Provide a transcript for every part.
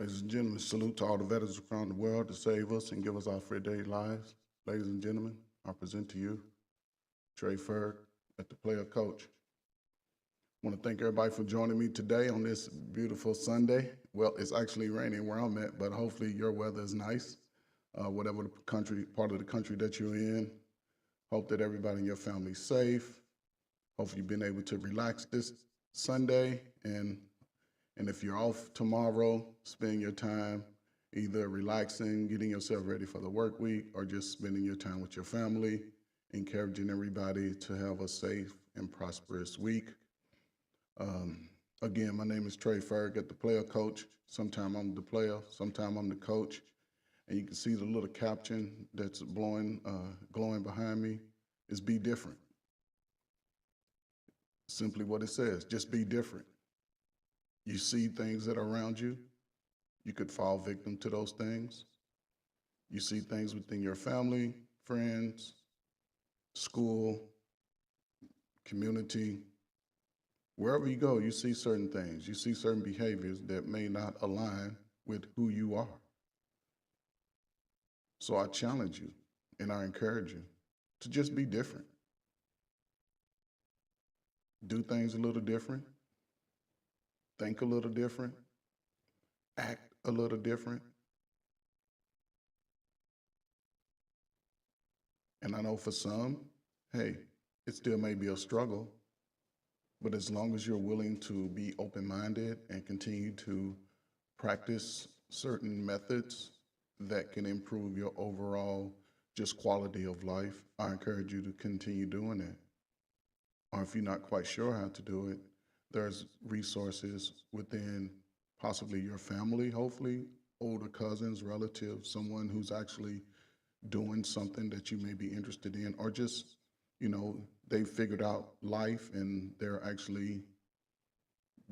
Ladies and gentlemen, salute to all the veterans around the world to save us and give us our free daily lives. Ladies and gentlemen, I present to you Trey Ferg at the Player Coach. I want to thank everybody for joining me today on this beautiful Sunday. Well, it's actually raining where I'm at, but hopefully your weather is nice. Whatever the country, part of the country that you're in, hope that everybody in your family is safe. Hopefully you've been able to relax this Sunday, and if you're off tomorrow, spend your time either relaxing, getting yourself ready for the work week, or just spending your time with your family, encouraging everybody to have a safe and prosperous week. Again, my name is Trey Ferg at the Player Coach. Sometime I'm the player, sometime I'm the coach. And you can see the little caption that's glowing behind me is be different. Simply what it says, just be different. You see things that are around you, you could fall victim to those things. You see things within your family, friends, school, community. Wherever you go, you see certain things. You see certain behaviors that may not align with who you are. So I challenge you and I encourage you to just be different. Do things a little different, think a little different, act a little different, And I know for some, hey, it still may be a struggle, but as long as you're willing to be open minded and continue to practice certain methods that can improve your overall just quality of life, I encourage you to continue doing it. Or if you're not quite sure how to do it, there's resources within possibly your family, hopefully, older cousins, relatives, someone who's actually doing something that you may be interested in, or just, they figured out life and they're actually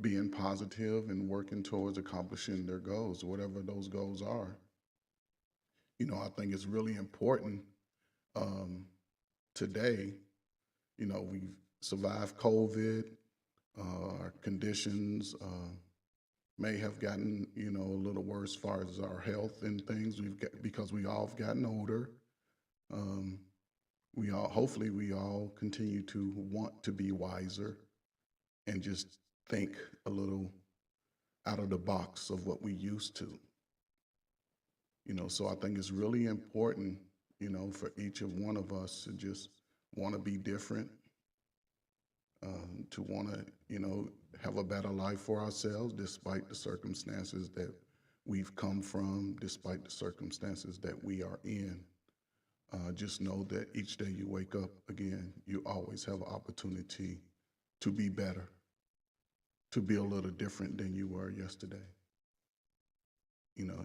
being positive and working towards accomplishing their goals, whatever those goals are. I think it's really important um, today. We've survived COVID. Our conditions may have gotten, a little worse as far as our health and things. Because we all have gotten older. Um, hopefully, we all continue to want to be wiser and just think a little out of the box of what we used to. So I think it's really important, for each of one of us to just want to be different, to want to, have a better life for ourselves despite the circumstances that we've come from, despite the circumstances that we are in. Just know that each day you wake up, again, you always have an opportunity to be better, to be a little different than you were yesterday. You know,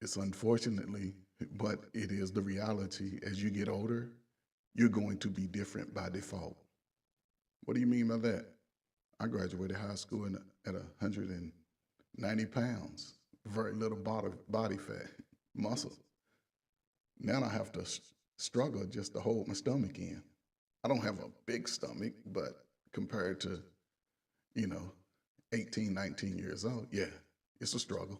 it's unfortunately, but it is the reality. As you get older, you're going to be different by default. What do you mean by that? I graduated high school at 190 pounds, very little body fat, muscle. Now I have to struggle just to hold my stomach in. I don't have a big stomach, but compared to, you know, 18, 19 years old, yeah, it's a struggle.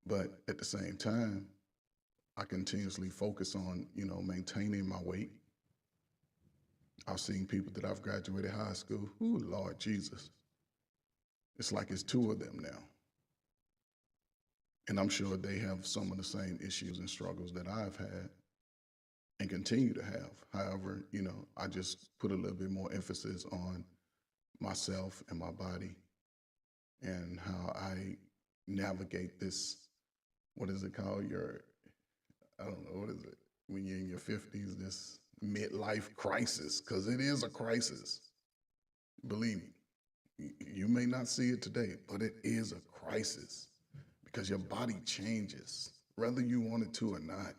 But at the same time, I continuously focus on, maintaining my weight. I've seen people that I've graduated high school, ooh, Lord Jesus. It's like it's two of them now. And I'm sure they have some of the same issues and struggles that I've had and continue to have. However, I just put a little bit more emphasis on myself and my body and how I navigate this, what is it called? I don't know, what is it? When you're in your 50s, this midlife crisis, because it is a crisis. Believe me, you may not see it today, but it is a crisis because your body changes, whether you want it to or not.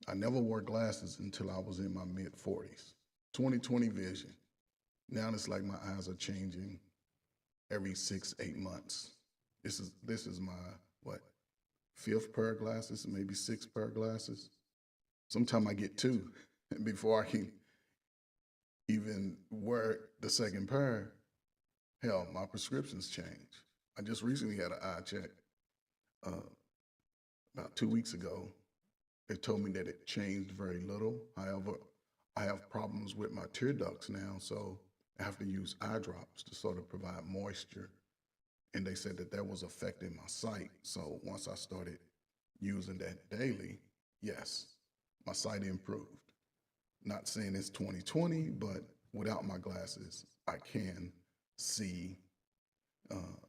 I never wore glasses until I was in my mid 40s. 20/20 vision. Now it's like my eyes are changing every 6, 8 months. This is my what, fifth pair of glasses, maybe sixth pair of glasses. Sometimes I get two before I can even wear the second pair. Hell, my prescriptions change. I just recently had an eye check uh, about 2 weeks ago. They told me that it changed very little. However, I have problems with my tear ducts now, so I have to use eye drops to sort of provide moisture. And they said that that was affecting my sight. So once I started using that daily, yes, my sight improved. Not saying it's 20/20, but without my glasses, I can see.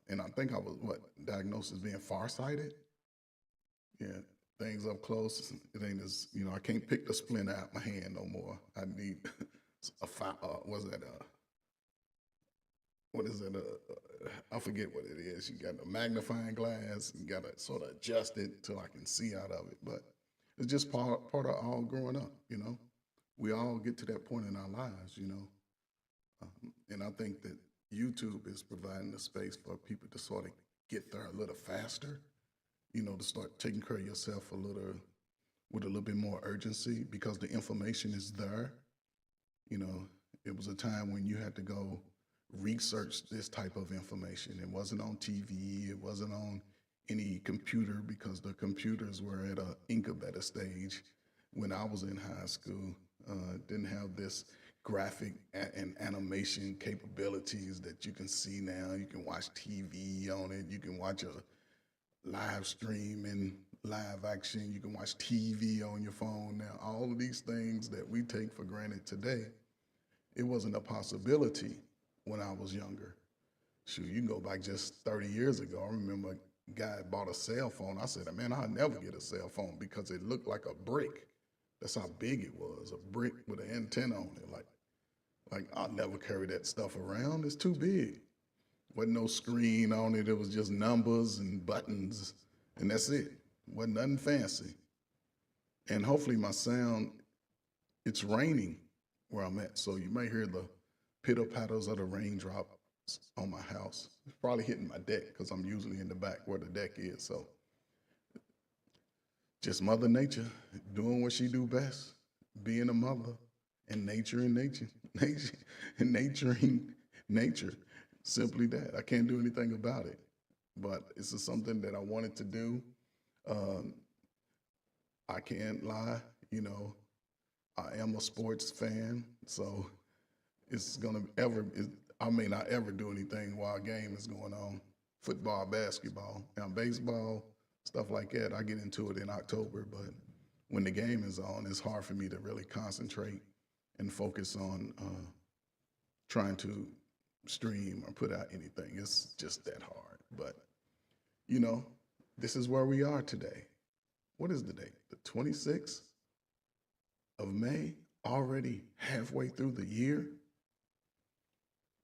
And I think I was diagnosed as being farsighted. Yeah, things up close. It ain't as I can't pick the splinter out my hand no more. I need what's that? What is it? I forget what it is. You got a magnifying glass. You got to sort of adjust it till I can see out of it. But it's just part of all growing up. We all get to that point in our lives. And I think that YouTube is providing a space for people to sort of get there a little faster. To start taking care of yourself with a little bit more urgency because the information is there. You know, it was a time when you had to go research this type of information. It wasn't on TV, it wasn't on any computer because the computers were at an incubator stage when I was in high school. Didn't have this graphic and animation capabilities that you can see now. You can watch TV on it, you can watch a live stream in live action. You can watch TV on your phone now. All of these things that we take for granted today, it wasn't a possibility when I was younger. Shoot, you can go back just 30 years ago. I remember a guy bought a cell phone. I said, man, I'll never get a cell phone because it looked like a brick. That's how big it was, a brick with an antenna on it. Like I'll never carry that stuff around. It's too big. Wasn't no screen on it. It was just numbers and buttons, and that's it. Wasn't nothing fancy. And hopefully my sound, it's raining where I'm at, so you may hear the pitter patters of the raindrops on my house. It's probably hitting my deck because I'm usually in the back where the deck is. So just Mother Nature doing what she do best, being a mother and nature and nature, nature and naturing nature. Simply that. I can't do anything about it, but it's just something that I wanted to do. Um, I can't lie, you know, I am a sports fan, so it's gonna ever. I may not ever do anything while a game is going on. Football, basketball, now baseball, stuff like that. I get into it in October, but when the game is on, it's hard for me to really concentrate and focus on trying to stream or put out anything. It's just that hard. But you know, this is where we are today. What is the date? The 26th of May, already halfway through the year.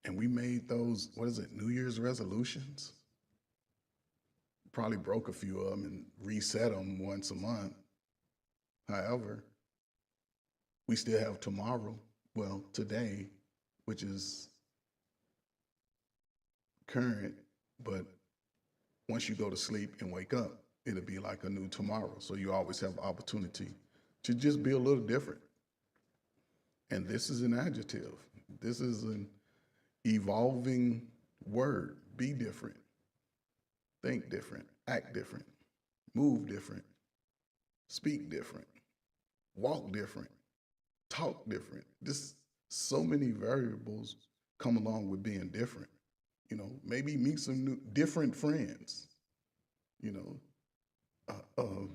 And we made those, what is it, New Year's resolutions? Probably broke a few of them and reset them once a month. However, we still have tomorrow, well, today, which is current, but once you go to sleep and wake up, it'll be like a new tomorrow. So you always have opportunity to just be a little different. And this is an adjective. This is an evolving word. Be different, think different, act different, move different, speak different, walk different, talk different. This so many variables come along with being different. You know, maybe meet some new, different friends. You know,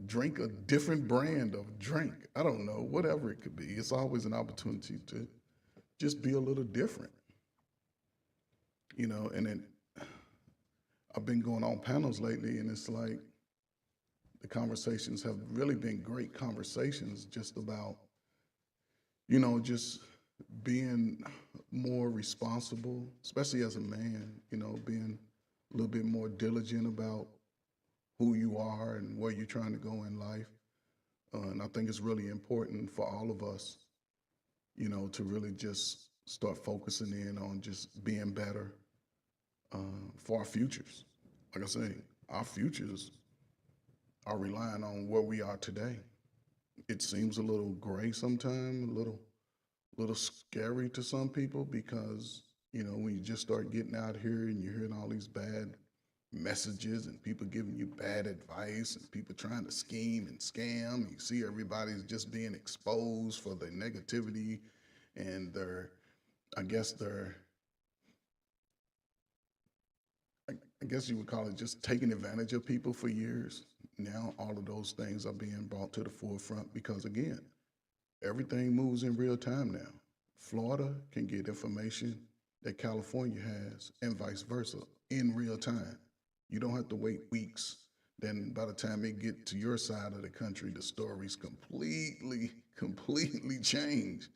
drink a different brand of drink. I don't know, whatever it could be. It's always an opportunity to just be a little different. You know, and then I've been going on panels lately, and it's like the conversations have really been great conversations just about, you know, just being more responsible, especially as a man, you know, being a little bit more diligent about who you are and where you're trying to go in life. And I think it's really important for all of us, you know, to really just start focusing in on just being better for our futures. Like I say, our futures are relying on where we are today. It seems a little gray sometimes, a little scary to some people because, you know, when you just start getting out here and you're hearing all these bad messages and people giving you bad advice and people trying to scheme and scam, and you see everybody's just being exposed for their negativity and their, I guess their, I guess you would call it just taking advantage of people for years. Now all of those things are being brought to the forefront because, again, everything moves in real time now. Florida can get information that California has and vice versa in real time. You don't have to wait weeks. Then by the time it get to your side of the country, the stories completely change.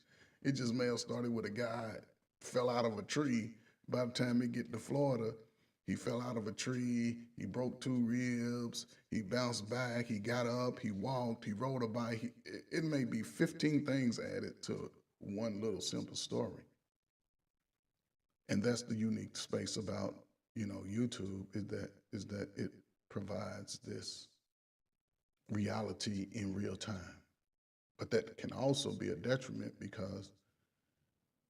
It just may have started with a guy fell out of a tree. By the time it get to Florida, he fell out of a tree, he broke two ribs, he bounced back, he got up, he walked, he rode a bike. It may be 15 things added to one little simple story. And that's the unique space about, you know, YouTube is that it provides this reality in real time. But that can also be a detriment because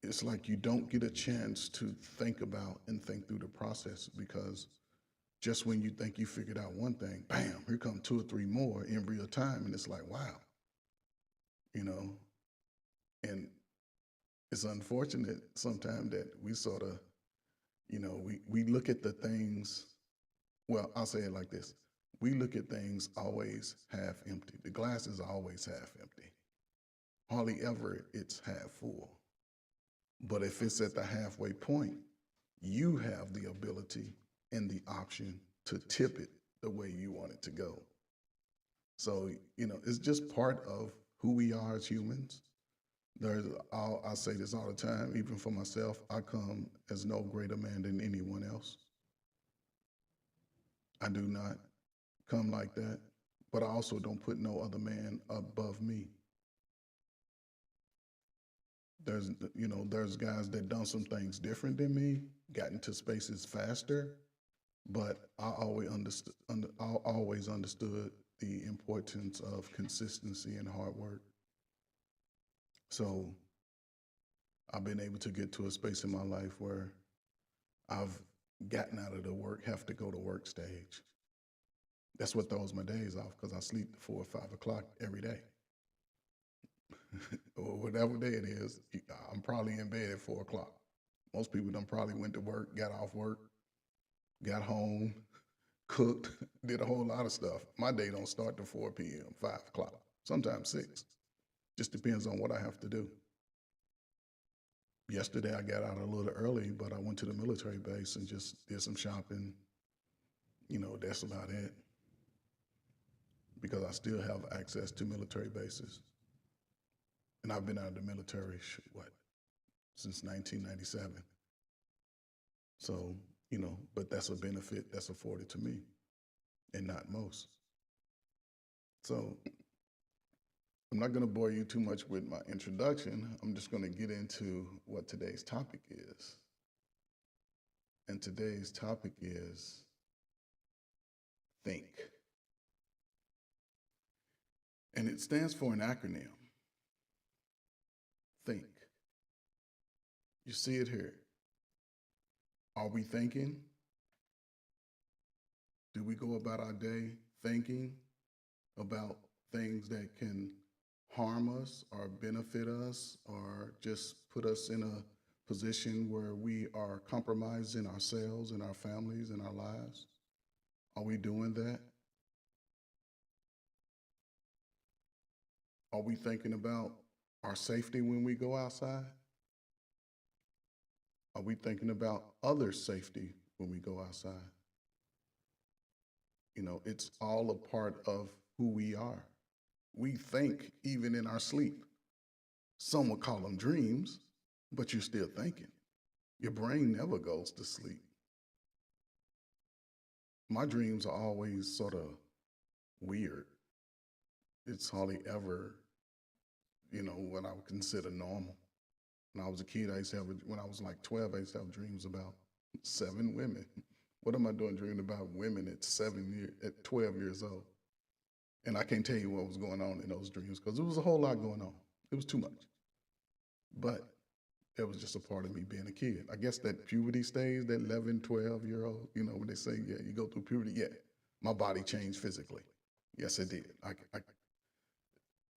it's like you don't get a chance to think about and think through the process because just when you think you figured out one thing, bam, here come two or three more in real time. And it's like, wow, you know, and it's unfortunate sometimes that we sort of, you know, we look at the things, well, I'll say it like this. We look at things always half empty. The glass is always half empty. Hardly ever it's half full. But if it's at the halfway point, you have the ability and the option to tip it the way you want it to go. So, it's just part of who we are as humans. I say this all the time, even for myself, I come as no greater man than anyone else. I do not come like that, but I also don't put no other man above me. There's guys that done some things different than me, got into spaces faster, but I always understood the importance of consistency and hard work. So I've been able to get to a space in my life where I've gotten out of the have to go to work stage. That's what throws my days off because I sleep 4 or 5 o'clock every day. Or whatever day it is, I'm probably in bed at 4 o'clock. Most people done probably went to work, got off work, got home, cooked, did a whole lot of stuff. My day don't start till 4 p.m., 5 o'clock, sometimes 6. Just depends on what I have to do. Yesterday I got out a little early, but I went to the military base and just did some shopping. That's about it. Because I still have access to military bases. And I've been out of the military, since 1997. So, but that's a benefit that's afforded to me and not most. So I'm not going to bore you too much with my introduction. I'm just going to get into what today's topic is. And today's topic is think. And it stands for an acronym. Think. You see it here. Are we thinking? Do we go about our day thinking about things that can harm us or benefit us or just put us in a position where we are compromising ourselves and our families and our lives? Are we doing that? Are we thinking about our safety when we go outside? Are we thinking about others' safety when we go outside? It's all a part of who we are. We think even in our sleep. Some would call them dreams, but you're still thinking. Your brain never goes to sleep. My dreams are always sort of weird. It's hardly ever, what I would consider normal. When I was a kid, when I was like 12, I used to have dreams about 7 women. What am I doing dreaming about women at 12 years old? And I can't tell you what was going on in those dreams because there was a whole lot going on. It was too much. But it was just a part of me being a kid. I guess that puberty stage, that 11, 12-year-old, when they say, yeah, you go through puberty, yeah, my body changed physically. Yes, it did. I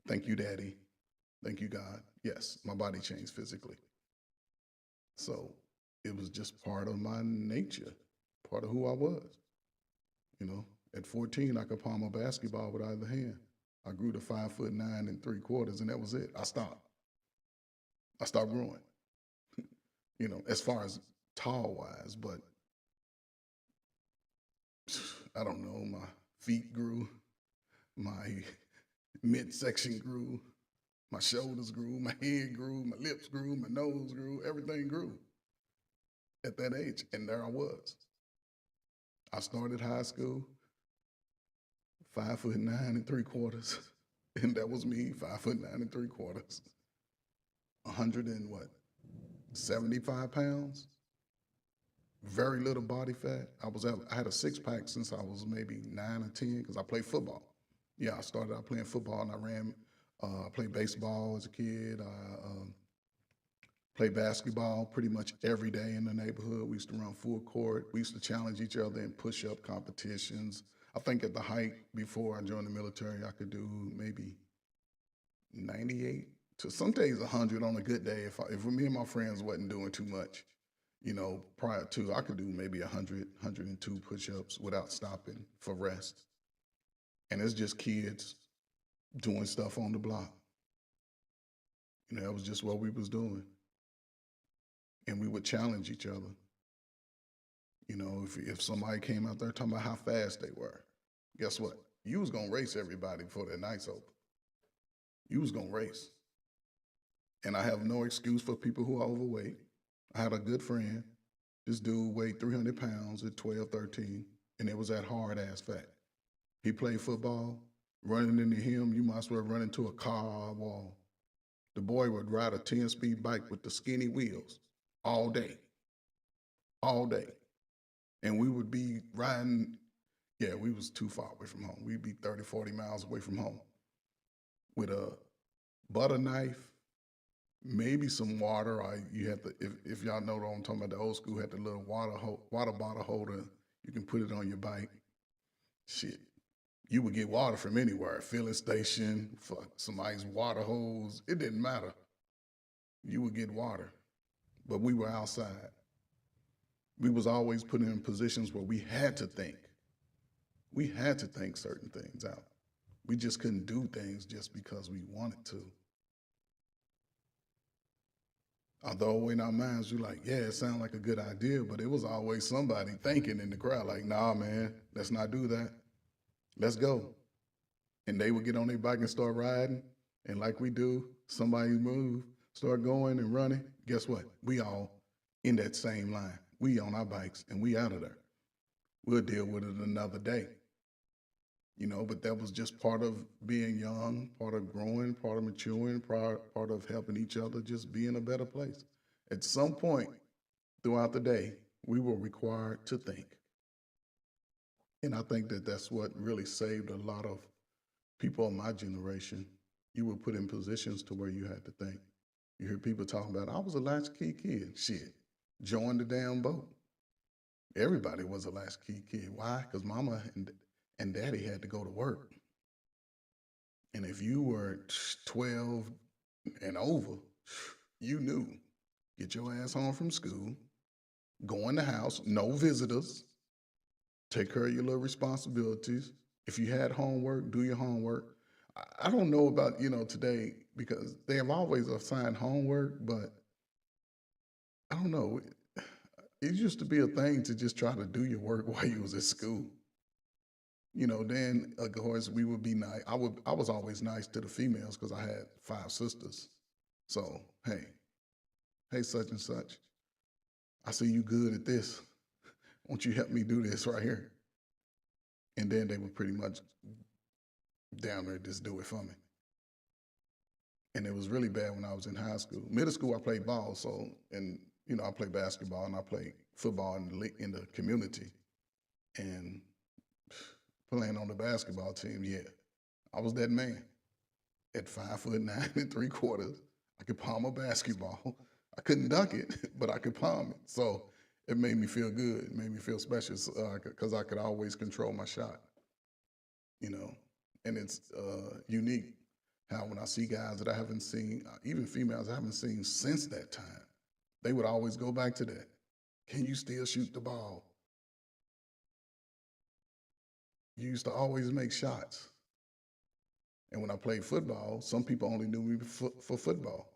thank you, Daddy. Thank you, God. Yes, my body changed physically. So it was just part of my nature, part of who I was. At 14, I could palm a basketball with either hand. I grew to 5'9 3/4, and that was it. I stopped. I stopped growing. As far as tall wise, but I don't know. My feet grew, my midsection grew, my shoulders grew, my head grew, my lips grew, my nose grew, everything grew at that age. And there I was. I started high school, 5'9 3/4. And that was me, 5'9 3/4. 175 pounds, very little body fat. I had a 6-pack since I was maybe 9 or 10 because I played football. Yeah, I started out playing football and I played baseball as a kid. I played basketball pretty much every day in the neighborhood. We used to run full court. We used to challenge each other in push-up competitions. I think at the height before I joined the military, I could do maybe 98 to some days 100 on a good day. If me and my friends wasn't doing too much, prior to, I could do maybe 100, 102 push-ups without stopping for rest. And it's just kids doing stuff on the block. You know, that was just what we was doing. And we would challenge each other. You know, if somebody came out there talking about how fast they were, guess what? You was gonna race everybody before that night's open. You was gonna race. And I have no excuse for people who are overweight. I had a good friend. This dude weighed 300 pounds at 12, 13, and it was that hard ass fat. He played football. Running into him, you might as well run into a car wall. The boy would ride a 10-speed bike with the skinny wheels all day, all day. And we would be riding, yeah, we was too far away from home. We'd be 30, 40 miles away from home with a butter knife, maybe some water. Or you have to, if y'all know what I'm talking about, the old school had the little water bottle holder. You can put it on your bike. Shit, you would get water from anywhere, filling station, somebody's water hose. It didn't matter. You would get water, but we were outside. We was always put in positions where we had to think. We had to think certain things out. We just couldn't do things just because we wanted to. Although in our minds, you're like, yeah, it sounds like a good idea, but it was always somebody thinking in the crowd, like, nah, man, let's not do that. Let's go. And they would get on their bike and start riding. And like we do, somebody move, start going and running. Guess what? We all in that same line. We on our bikes and we out of there. We'll deal with it another day. You know, but that was just part of being young, part of growing, part of maturing, part of helping each other just be in a better place. At some point throughout the day, we were required to think. And I think that that's what really saved a lot of people of my generation. You were put in positions to where you had to think. You hear people talking about, I was a latchkey kid. Shit, join the damn boat. Everybody was a latchkey kid. Why? Because mama and daddy had to go to work. And if you were 12 and over, you knew. Get your ass home from school, go in the house, no visitors, take care of your little responsibilities. If you had homework, do your homework. I don't know about, you know, today because they have always assigned homework, but I don't know. It used to be a thing to just try to do your work while you was at school. You know, then of course we would be nice. I was always nice to the females because I had 5 sisters. So, hey, such and such, I see you good at this. Won't you help me do this right here? And then they would pretty much down there just do it for me. And it was really bad when I was in high school. Middle school, I played ball, so and you know I played basketball and I played football in the community. And playing on the basketball team, yeah, I was that man at 5'9 3/4. I could palm a basketball. I couldn't dunk it, but I could palm it. So it made me feel good. It made me feel special because I could always control my shot. You know, and it's unique how when I see guys that I haven't seen, even females I haven't seen since that time, they would always go back to that. Can you still shoot the ball? You used to always make shots. And when I played football, some people only knew me for football.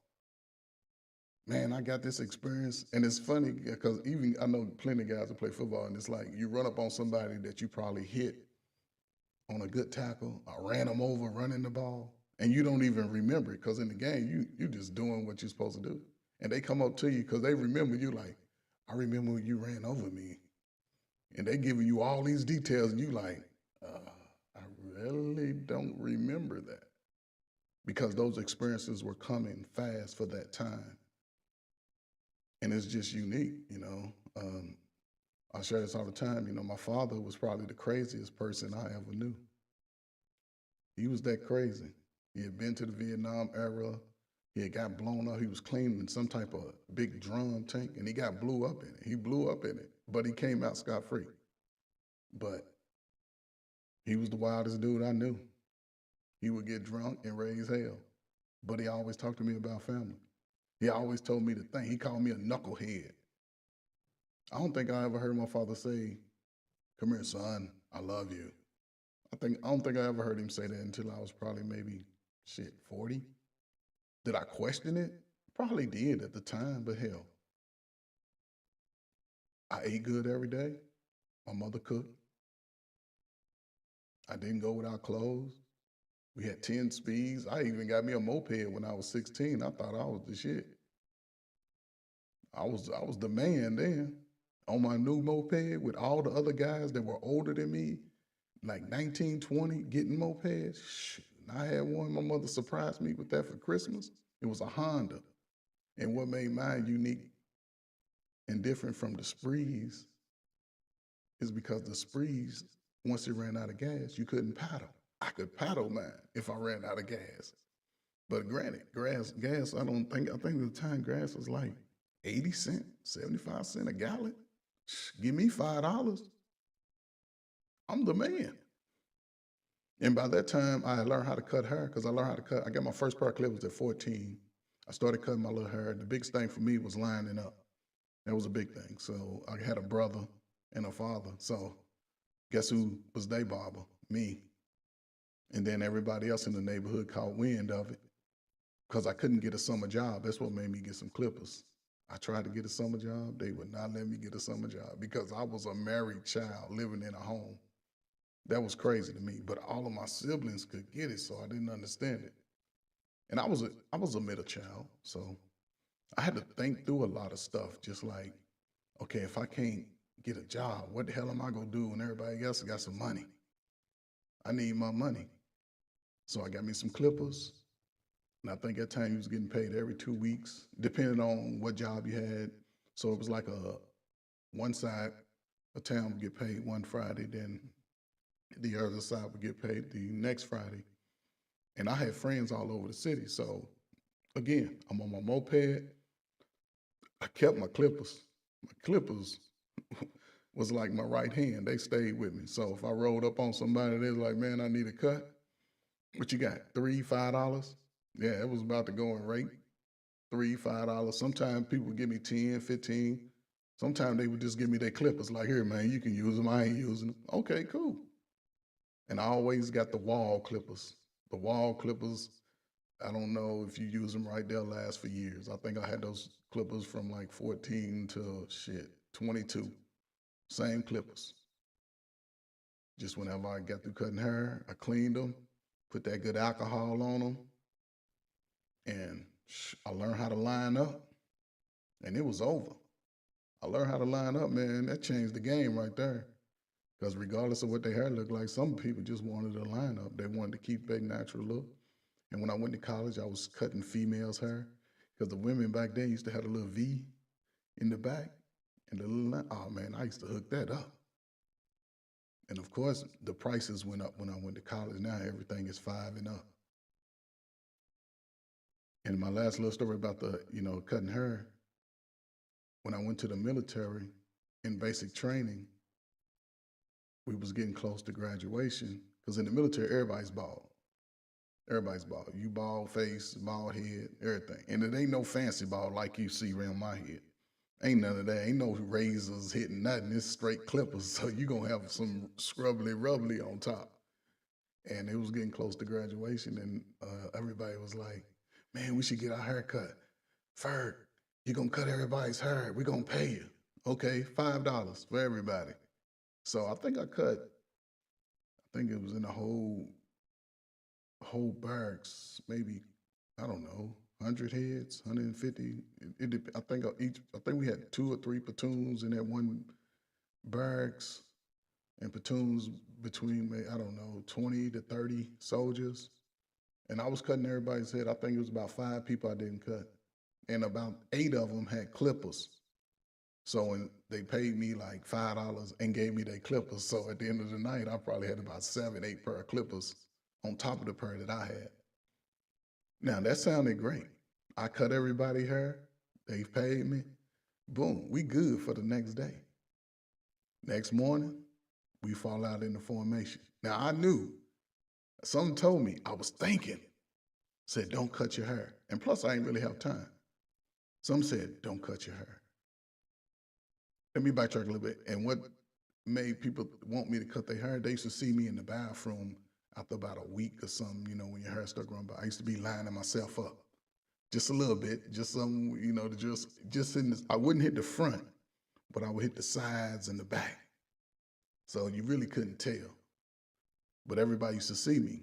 Man, I got this experience. And it's funny because even I know plenty of guys that play football, and it's like you run up on somebody that you probably hit on a good tackle, or ran them over running the ball, and you don't even remember it because in the game, you just doing what you're supposed to do. And they come up to you because they remember you like, I remember when you ran over me. And they giving you all these details, and you like, I really don't remember that because those experiences were coming fast for that time. And it's just unique, you know. I share this all the time. You know, my father was probably the craziest person I ever knew. He was that crazy. He had been to the Vietnam era. He had got blown up. He was cleaning some type of big drum tank, and he got blew up in it. He blew up in it, but he came out scot-free. But he was the wildest dude I knew. He would get drunk and raise hell, but he always talked to me about family. He always told me to think. He called me a knucklehead. I don't think I ever heard my father say, come here, son, I love you. I don't think I ever heard him say that until I was probably maybe 40. Did I question it? Probably did at the time, but hell, I ate good every day. My mother cooked. I didn't go without clothes. We had 10 speeds. I even got me a moped when I was 16. I thought I was the shit. I was the man then on my new moped with all the other guys that were older than me, like 19, 20, getting mopeds. Shoot, I had one. My mother surprised me with that for Christmas. It was a Honda. And what made mine unique and different from the sprees is because the sprees, once it ran out of gas, you couldn't paddle. I could paddle mine if I ran out of gas. But granted, gas, I think at the time gas was like 80 cents, 75 cents a gallon. Give me $5. I'm the man. And by that time, I had learned how to cut hair because I learned how to cut. I got my first pair of clippers at 14. I started cutting my little hair. The biggest thing for me was lining up. That was a big thing. So I had a brother and a father. So guess who was their barber? Me. And then everybody else in the neighborhood caught wind of it because I couldn't get a summer job. That's what made me get some clippers. I tried to get a summer job. They would not let me get a summer job because I was a married child living in a home. That was crazy to me. But all of my siblings could get it, so I didn't understand it. And I was a middle child, so I had to think through a lot of stuff. Just like, okay, if I can't get a job, what the hell am I gonna do when everybody else got some money? I need my money. So I got me some clippers. And I think at time you was getting paid every 2 weeks, depending on what job you had. So it was like one side of town would get paid one Friday, then the other side would get paid the next Friday. And I had friends all over the city. So again, I'm on my moped. I kept my clippers. My clippers was like my right hand. They stayed with me. So if I rolled up on somebody, they was like, man, I need a cut. What you got? $3, $5? Yeah, it was about to go in rate. $3, $5. Sometimes people would give me 10, 15. Sometimes they would just give me their clippers, like, here, man, you can use them. I ain't using them. Okay, cool. And I always got the wall clippers. The wall clippers, I don't know if you use them right, they'll last for years. I think I had those clippers from like 14 to 22. Same clippers. Just whenever I got through cutting hair, I cleaned them, put that good alcohol on them, and I learned how to line up, and it was over. I learned how to line up, man. That changed the game right there. Because regardless of what their hair looked like, some people just wanted to line up. They wanted to keep their natural look. And when I went to college, I was cutting females' hair because the women back then used to have a little V in the back and the little line. Oh man, I used to hook that up. And of course, the prices went up when I went to college. Now everything is five and up. And my last little story about the, cutting hair, when I went to the military in basic training, we was getting close to graduation because in the military, everybody's bald. Everybody's bald. You bald face, bald head, everything. And it ain't no fancy bald like you see around my head. Ain't none of that. Ain't no razors hitting nothing. It's straight clippers. So you going to have some scrubbly rubbly on top. And it was getting close to graduation. And everybody was like, man, we should get our hair cut. Ferg, you're going to cut everybody's hair. We're going to pay you. Okay, $5 for everybody. So I think it was in the whole barracks, maybe, I don't know, 100 heads, 150. I think we had 2 or 3 platoons in that one barracks, and platoons between, I don't know, 20 to 30 soldiers. And I was cutting everybody's head. I think it was about 5 people I didn't cut. And about 8 of them had clippers. So when they paid me like $5 and gave me their clippers. So at the end of the night, I probably had about 7, 8 pair of clippers on top of the pair that I had. Now that sounded great. I cut everybody hair. They paid me. Boom, we good for the next day. Next morning, we fall out in the formation. Now I knew. Something told me. I was thinking. Said, don't cut your hair. And plus, I ain't really have time. Some said, don't cut your hair. Let me backtrack a little bit. And what made people want me to cut their hair. They used to see me in the bathroom after about a week or something, when your hair started growing back. I used to be lining myself up just a little bit, just some, to just in this, I wouldn't hit the front, but I would hit the sides and the back. So you really couldn't tell. But everybody used to see me.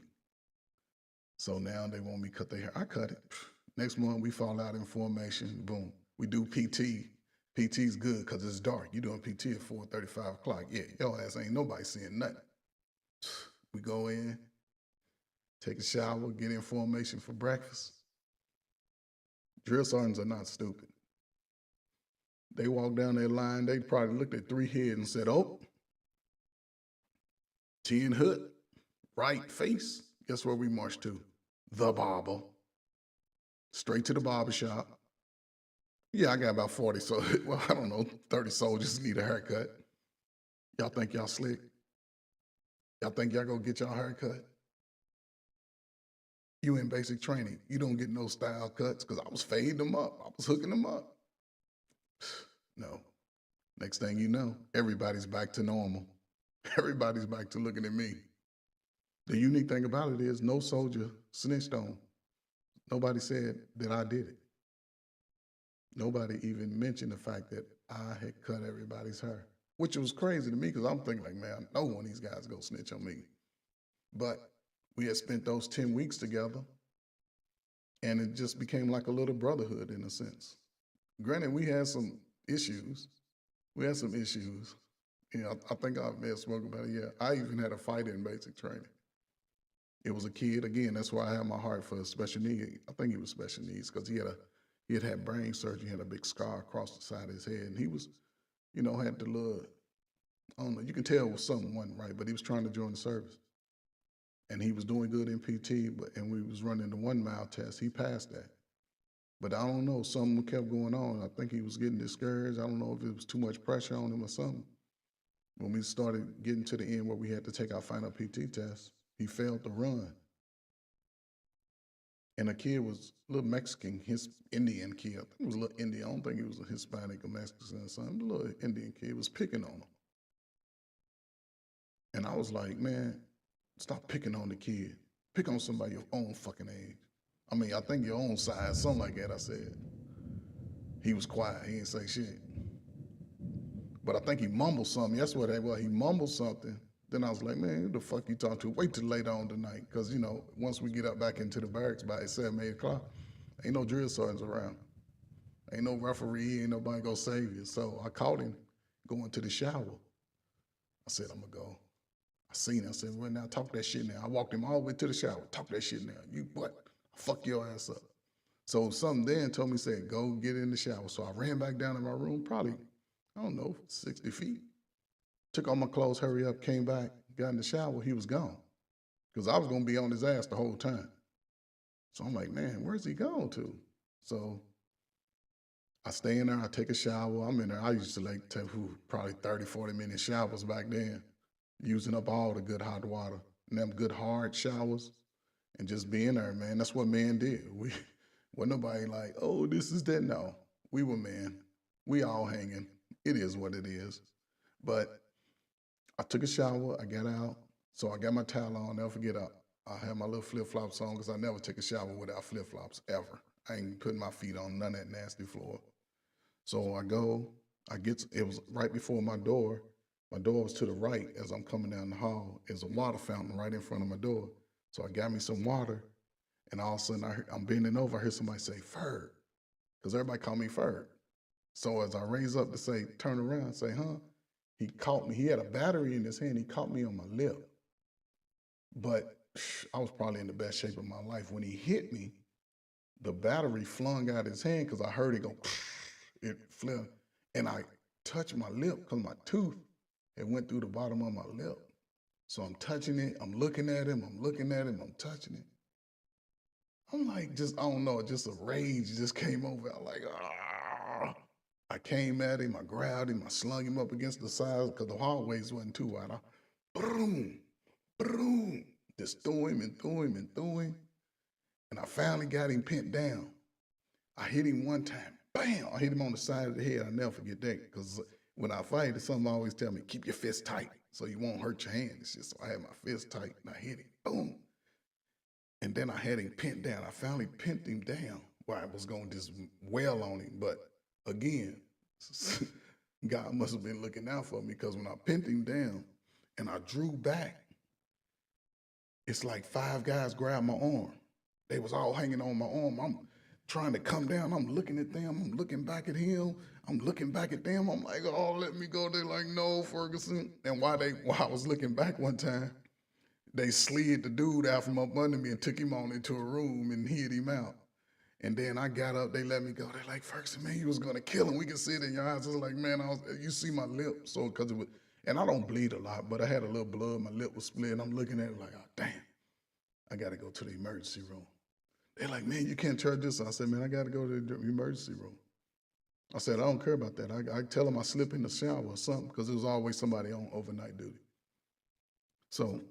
So now they want me to cut their hair. I cut it. Next month we fall out in formation. Boom. We do PT. PT's good because it's dark. You doing PT at 4:30, 5 o'clock. Yeah, your ass ain't nobody seeing nothing. We go in, take a shower, get in formation for breakfast. Drill sergeants are not stupid. They walk down their line, they probably looked at 3 heads and said, oh, chin hood, right face. Guess where we march to? The barber. Straight to the barber shop. Yeah, I got about 40, so, well, I don't know, 30 soldiers need a haircut. Y'all think y'all slick? Y'all think y'all gonna get y'all haircut? You in basic training. You don't get no style cuts because I was fading them up. I was hooking them up. No. Next thing you know, everybody's back to normal. Everybody's back to looking at me. The unique thing about it is no soldier snitched on. Nobody said that I did it. Nobody even mentioned the fact that I had cut everybody's hair, which was crazy to me because I'm thinking like, man, no one of these guys go snitch on me. But we had spent those 10 weeks together and it just became like a little brotherhood in a sense. Granted, we had some issues. I think I may have spoken about it. Yeah, I even had a fight in basic training. It was a kid. Again, that's why I have my heart for special needs. I think he was special needs because he had had brain surgery. He had a big scar across the side of his head, and he was, had the little, I don't know. You can tell it was something wasn't right, but he was trying to join the service, and he was doing good in PT. And we was running the 1 mile test. He passed that. But I don't know, something kept going on. I think he was getting discouraged. I don't know if it was too much pressure on him or something. When we started getting to the end where we had to take our final PT test, he failed to run. And a kid was a little Mexican, his Indian kid. I think it was a little Indian. I don't think he was a Hispanic or Mexican or something. A little Indian kid was picking on him. And I was like, man, stop picking on the kid. Pick on somebody your own fucking age. I mean, I think your own size, something like that, I said. He was quiet. He didn't say shit. But I think he mumbled something. That's what it was. He mumbled something. Then I was like, man, who the fuck you talking to? Wait till later on tonight. Because, once we get up back into the barracks by 7, 8 o'clock, ain't no drill sergeants around. Ain't no referee. Ain't nobody gonna save you. So I caught him going to the shower. I said, I'm going to go. I seen him. I said, well, now talk that shit now. I walked him all the way to the shower. Talk that shit now. You what? I'll fuck your ass up. So something then told me, said, go get in the shower. So I ran back down to my room, probably, I don't know, 60 feet. Took all my clothes, hurry up, came back, got in the shower. He was gone. Because I was going to be on his ass the whole time. So I'm like, man, where's he gone to? So I stay in there, I take a shower. I'm in there. I used to like take probably 30, 40-minute showers back then, using up all the good hot water and them good hard showers and just being there, man. That's what men did. Wasn't nobody like, oh, this is that. No, we were men. We all hanging. It is what it is. But I took a shower, I got out. So I got my towel on, never forget, I had my little flip-flops on because I never take a shower without flip-flops, ever. I ain't putting my feet on none of that nasty floor. So I go, it was right before my door. My door was to the right as I'm coming down the hall. There's a water fountain right in front of my door. So I got me some water, and all of a sudden I'm bending over, I hear somebody say, Ferg, because everybody call me Ferg. So as I raise up to say, turn around, say, huh? He caught me. He had a battery in his hand. He caught me on my lip. But I was probably in the best shape of my life. When he hit me, the battery flung out his hand because I heard it go, it flew. And I touched my lip because my tooth, it went through the bottom of my lip. So I'm touching it. I'm looking at him. I'm touching it. I'm like, I don't know, just a rage just came over. I'm like, ah. I came at him, I grabbed him, I slung him up against the side because the hallways wasn't too wide. Boom, boom, just threw him and threw him and threw him. And I finally got him pinned down. I hit him one time, bam, I hit him on the side of the head. I'll never forget that because when I fight, something always tell me, keep your fist tight so you won't hurt your hand. It's just, so I had my fist tight and I hit it, boom. And then I had him pinned down. I finally pinned him down where I was going to just wail on him. But again, God must have been looking out for me because when I pinned him down and I drew back, it's like 5 guys grabbed my arm. They was all hanging on my arm. I'm trying to come down. I'm looking at them. I'm looking back at him. I'm looking back at them. I'm like, oh, let me go. They're like, no, Ferguson. And while I was looking back one time, they slid the dude out from up under me and took him on into a room and hid him out. And then I got up, they let me go. They're like, Ferguson, man, you was gonna kill him. We can see it in your eyes. I was like, man, you see my lip. So, cause it was, and I don't bleed a lot, but I had a little blood. My lip was split. And I'm looking at it like, oh, damn, I gotta go to the emergency room. They're like, man, you can't charge this. I said, man, I gotta go to the emergency room. I said, I don't care about that. I tell them I slip in the shower or something, because there was always somebody on overnight duty. So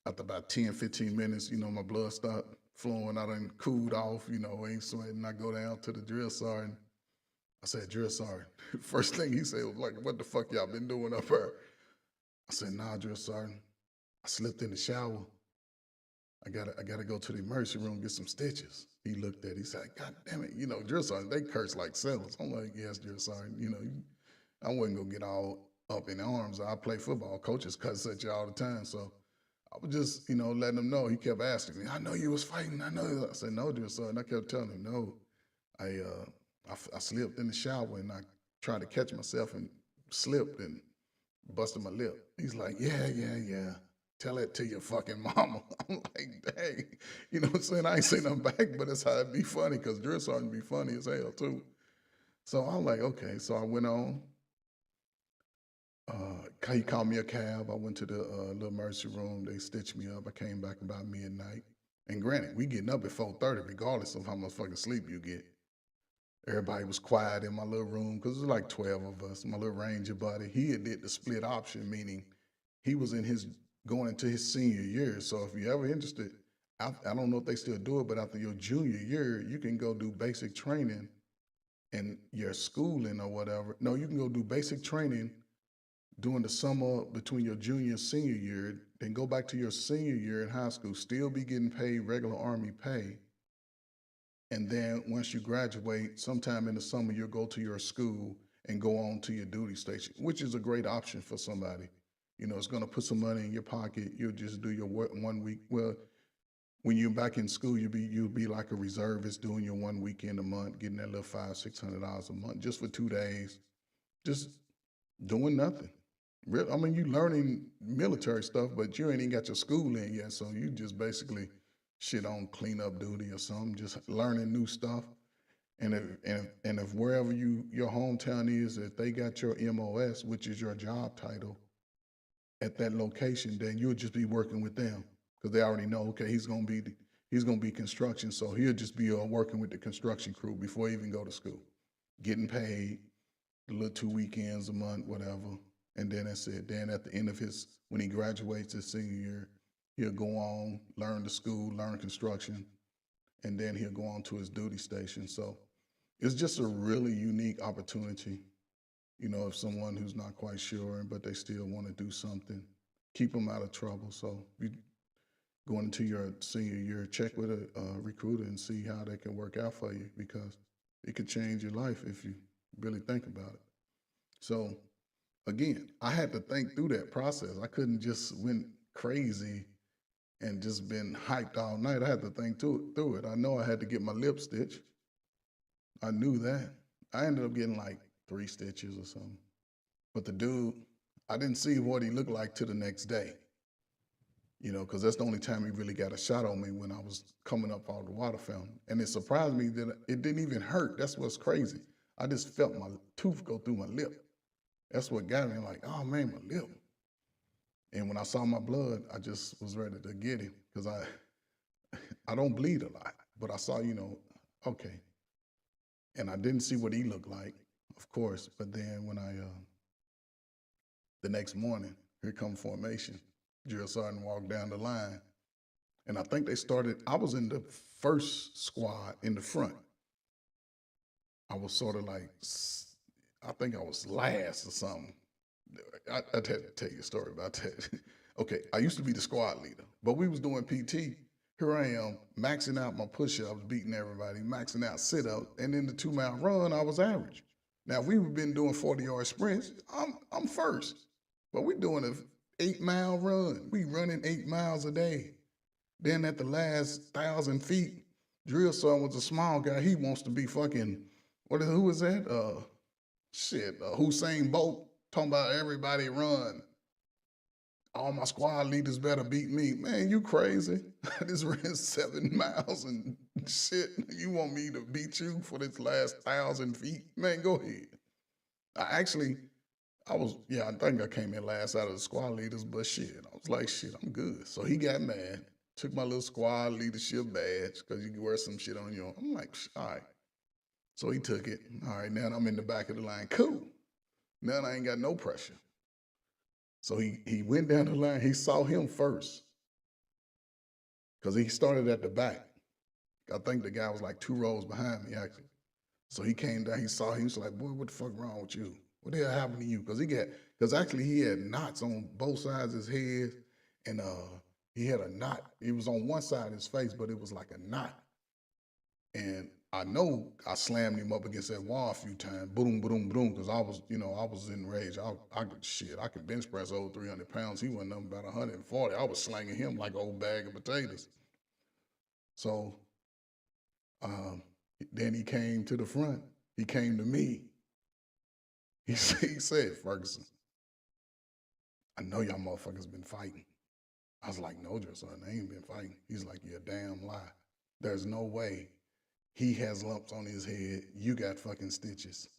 after about 10, 15 minutes, my blood stopped flowing. I done cooled off, ain't sweating. I go down to the drill sergeant. I said, drill sergeant. First thing he said was like, what the fuck y'all been doing up here? I said, nah, drill sergeant. I slipped in the shower. I gotta go to the emergency room, get some stitches. He looked at it, he said, God damn it, drill sergeant, they curse like sailors. I'm like, yes, drill sergeant, I wasn't gonna get all up in arms. I play football, coaches cuss at you all the time. So I was just, letting him know. He kept asking me, I know you was fighting, I know. I said, no, drill sergeant. I kept telling him, no, I slipped in the shower and I tried to catch myself and slipped and busted my lip. He's like, yeah. Tell it to your fucking mama. I'm like, dang. You know what I'm saying? I ain't saying nothing back, but it's how it be funny because drill sergeant be funny as hell too. So I'm like, okay. So I went on. He called me a cab. I went to the little emergency room. They stitched me up. I came back about midnight. And granted, we getting up at 4:30, regardless of how much fucking sleep you get. Everybody was quiet in my little room because there's like 12 of us. My little ranger buddy, he had did the split option, meaning he was going into his senior year. So if you're ever interested, I don't know if they still do it, but after your junior year, you can go do basic training in your schooling or whatever. No, you can go do basic training during the summer between your junior and senior year, then go back to your senior year in high school, still be getting paid regular Army pay. And then once you graduate, sometime in the summer, you'll go to your school and go on to your duty station, which is a great option for somebody. It's going to put some money in your pocket. You'll just do your 1 week. Well, when you're back in school, you'll be like a reservist doing your 1 weekend a month, getting that little $500-$600 a month just for 2 days, just doing nothing. I mean, you learning military stuff, but you ain't even got your school in yet, so you just basically shit on cleanup duty or something, just learning new stuff. And if wherever your hometown is, if they got your MOS, which is your job title, at that location, then you'll just be working with them because they already know, okay, he's gonna be construction, so he'll just be working with the construction crew before he even go to school, getting paid the little 2 weekends a month, whatever, and then that's it. Then at the end of when he graduates his senior year, he'll go on, learn the school, learn construction, and then he'll go on to his duty station. So it's just a really unique opportunity. If someone who's not quite sure, but they still want to do something, keep them out of trouble. So you going into your senior year, check with a recruiter and see how they can work out for you because it could change your life if you really think about it. So again, I had to think through that process. I couldn't just went crazy and just been hyped all night. I had to think through it. I know I had to get my lip stitched. I knew that. I ended up getting like 3 stitches or something. But the dude, I didn't see what he looked like till the next day, because that's the only time he really got a shot on me when I was coming up out of the water fountain. And it surprised me that it didn't even hurt. That's what's crazy. I just felt my tooth go through my lip. That's what got me like, oh man, my lip. And when I saw my blood, I just was ready to get him because I don't bleed a lot, but I saw, okay. And I didn't see what he looked like, of course, but then when the next morning, here come formation. Drill sergeant walked down the line. And I think I was in the first squad in the front. I was sort of like, I think I was last or something. I'd have to tell you a story about that. Okay, I used to be the squad leader, but we was doing PT. Here I am, maxing out my push-ups, beating everybody, maxing out sit-ups, and in the 2 mile run, I was average. Now, if we've been doing 40-yard sprints, I'm first. But we doing an 8 mile run. We running 8 miles a day. Then at the last 1,000 feet, drill sergeant was a small guy. He wants to be fucking who was that? Hussein Bolt talking about everybody run. All my squad leaders better beat me. Man, you crazy? I just ran 7 miles and shit. You want me to beat you for this last 1,000 feet? Man, go ahead. I think I came in last out of the squad leaders, but shit, I was like, shit, I'm good. So he got mad, took my little squad leadership badge, because you can wear some shit on you. I'm like, all right. So he took it. All right, now I'm in the back of the line. Cool. Now I ain't got no pressure. So he went down the line. He saw him first because he started at the back. I think the guy was like 2 rows behind me, actually. So he came down. He saw him. He was like, boy, what the fuck wrong with you? What the hell happened to you? Because actually he had knots on both sides of his head. And he had a knot. It was on one side of his face, but it was like a knot. And I know I slammed him up against that wall a few times, boom, boom, boom, because I was in rage. I could bench press over 300 pounds. He wasn't nothing about 140. I was slanging him like an old bag of potatoes. So then he came to the front. He came to me. He said, Ferguson, I know y'all motherfuckers been fighting. I was like, no, son, they ain't been fighting. He's like, you're a damn lie. There's no way. He has lumps on his head. You got fucking stitches.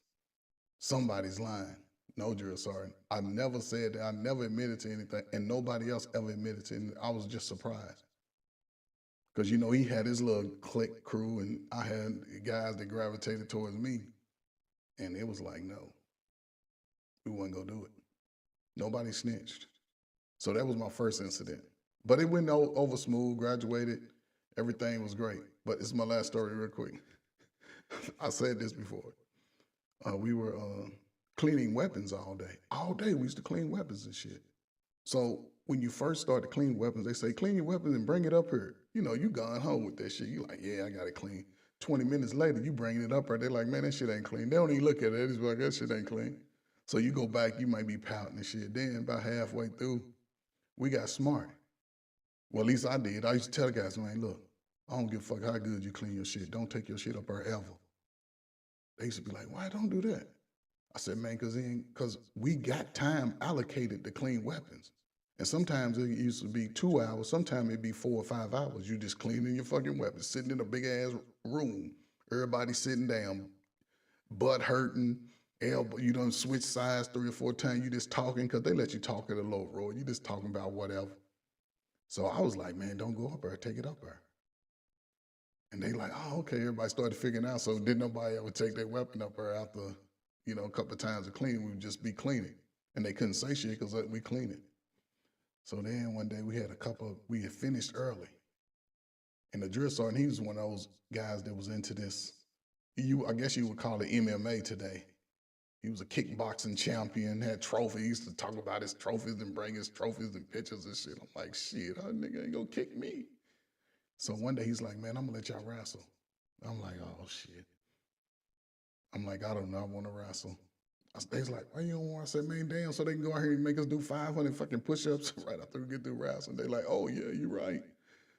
Somebody's lying. No, drill sergeant. I never said that. I never admitted to anything, and nobody else ever admitted to anything. I was just surprised. Because, he had his little clique crew, and I had guys that gravitated towards me. And it was like, no, we wasn't going to do it. Nobody snitched. So that was my first incident. But it went over smooth, graduated. Everything was great. But it's my last story real quick. I said this before. We were cleaning weapons all day. All day we used to clean weapons and shit. So when you first start to clean weapons, they say, clean your weapons and bring it up here. You gone home with that shit. You like, yeah, I got it clean. 20 minutes later, you bringing it up here. They're like, man, that shit ain't clean. They don't even look at it. It's like, that shit ain't clean. So you go back, you might be pouting and shit. Then about halfway through, we got smart. Well, at least I did. I used to tell the guys, man, look, I don't give a fuck how good you clean your shit. Don't take your shit up there ever. They used to be like, why don't do that? I said, man, because we got time allocated to clean weapons. And sometimes it used to be 2 hours. Sometimes it'd be 4 or 5 hours. You just cleaning your fucking weapons, sitting in a big ass room. Everybody sitting down, butt hurting, elbow. You done switch sides 3 or 4 times. You just talking because they let you talk at a low road. You just talking about whatever. So I was like, man, don't go up there. Take it up there. And they like, oh, okay. Everybody started figuring out. So didn't nobody ever take their weapon up there after, a couple of times of cleaning. We would just be cleaning. And they couldn't say shit because we clean it. So then one day we had finished early. And the drill sergeant, he was one of those guys that was into this. I guess you would call it MMA today. He was a kickboxing champion, had trophies, to talk about his trophies and bring his trophies and pictures and shit. I'm like, shit, that nigga ain't gonna kick me. So one day he's like, man, I'm gonna let y'all wrestle. I'm like, oh shit. I'm like, I don't know, I wanna wrestle. He's like, why you don't want? I said, man, damn, so they can go out here and make us do 500 fucking push-ups right after we get through wrestling. They like, oh yeah, you're right.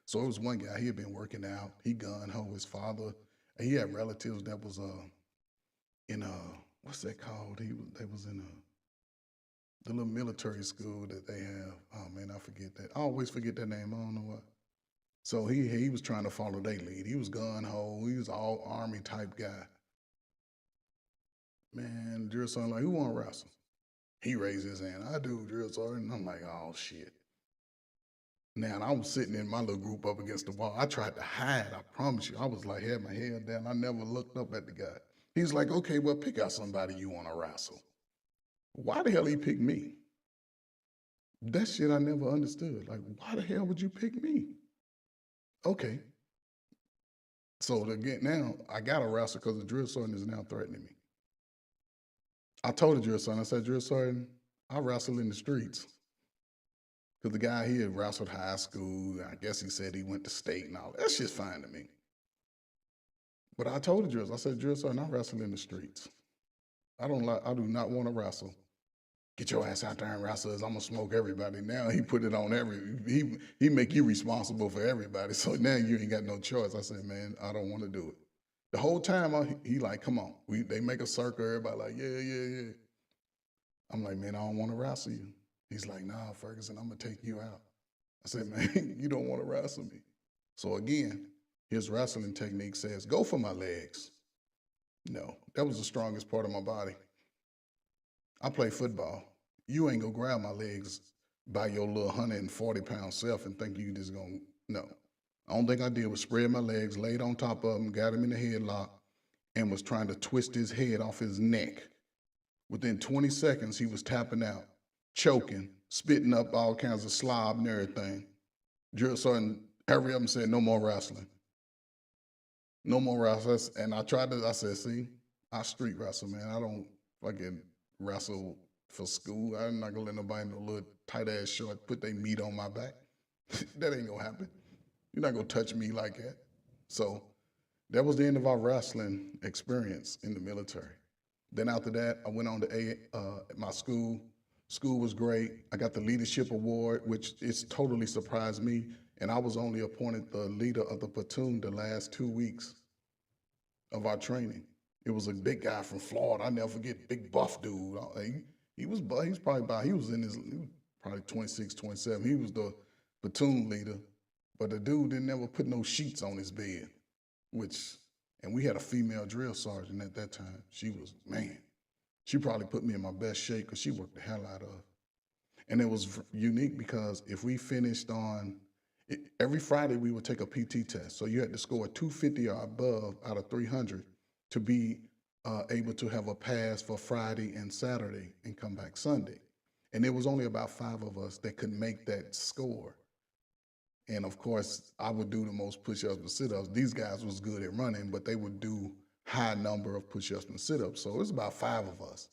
So it was one guy, he had been working out. He gone home, his father, and he had relatives that was in what's that called? They was in the little military school that they have. Oh man, I forget that. I always forget that name. I don't know what. So he was trying to follow their lead. He was gun ho. He was all army type guy. Man, drill sergeant like, who want to wrestle? He raised his hand. I do, drill sergeant. And I'm like, oh shit. Now I was sitting in my little group up against the wall. I tried to hide. I promise you. I was like, had my head down. I never looked up at the guy. He's like, okay, well, pick out somebody you want to wrestle. Why the hell he picked me? That shit I never understood. Like, why the hell would you pick me? Okay. So again, now I got to wrestle because the drill sergeant is now threatening me. I told the drill sergeant, I said, drill sergeant, I wrestle in the streets. Because the guy here wrestled high school. I guess he said he went to state and all. That's just fine to me. But I told the drills, I said, drill sergeant, I wrestle in the streets. I do not want to wrestle. Get your ass out there and wrestle. I'm gonna smoke everybody. Now he put it on he make you responsible for everybody. So now you ain't got no choice. I said, man, I don't want to do it. The whole time he like, come on. They make a circle, everybody like, yeah. I'm like, man, I don't want to wrestle you. He's like, nah, Ferguson, I'm gonna take you out. I said, man, you don't want to wrestle me. So again, his wrestling technique says, go for my legs. No, that was the strongest part of my body. I play football. You ain't gonna grab my legs by your little 140-pound self and think you just gonna, no. The only thing I did was spread my legs, laid on top of him, got him in the headlock, and was trying to twist his head off his neck. Within 20 seconds, he was tapping out, choking, spitting up all kinds of slob and everything. Drill sergeant, every of them said, no more wrestling. No more wrestling. And I said, see, I street wrestle, man. I don't fucking wrestle for school. I'm not gonna let nobody in no little tight ass short put their meat on my back. That ain't gonna happen. You're not gonna touch me like that. So that was the end of our wrestling experience in the military. Then after that, I went on to my school. School was great. I got the leadership award, which it's totally surprised me. And I was only appointed the leader of the platoon the last 2 weeks of our training. It was a big guy from Florida. I never forget, big buff dude. He was probably 26, 27. He was the platoon leader, but the dude didn't ever put no sheets on his bed, and we had a female drill sergeant at that time. She probably put me in my best shape because she worked the hell out of. And it was unique because if we finished every Friday we would take a PT test. So you had to score 250 or above out of 300 to be able to have a pass for Friday and Saturday and come back Sunday. And there was only about 5 of us that could make that score. And of course, I would do the most push-ups and sit-ups. These guys was good at running, but they would do high number of push-ups and sit-ups. So it was about 5 of us.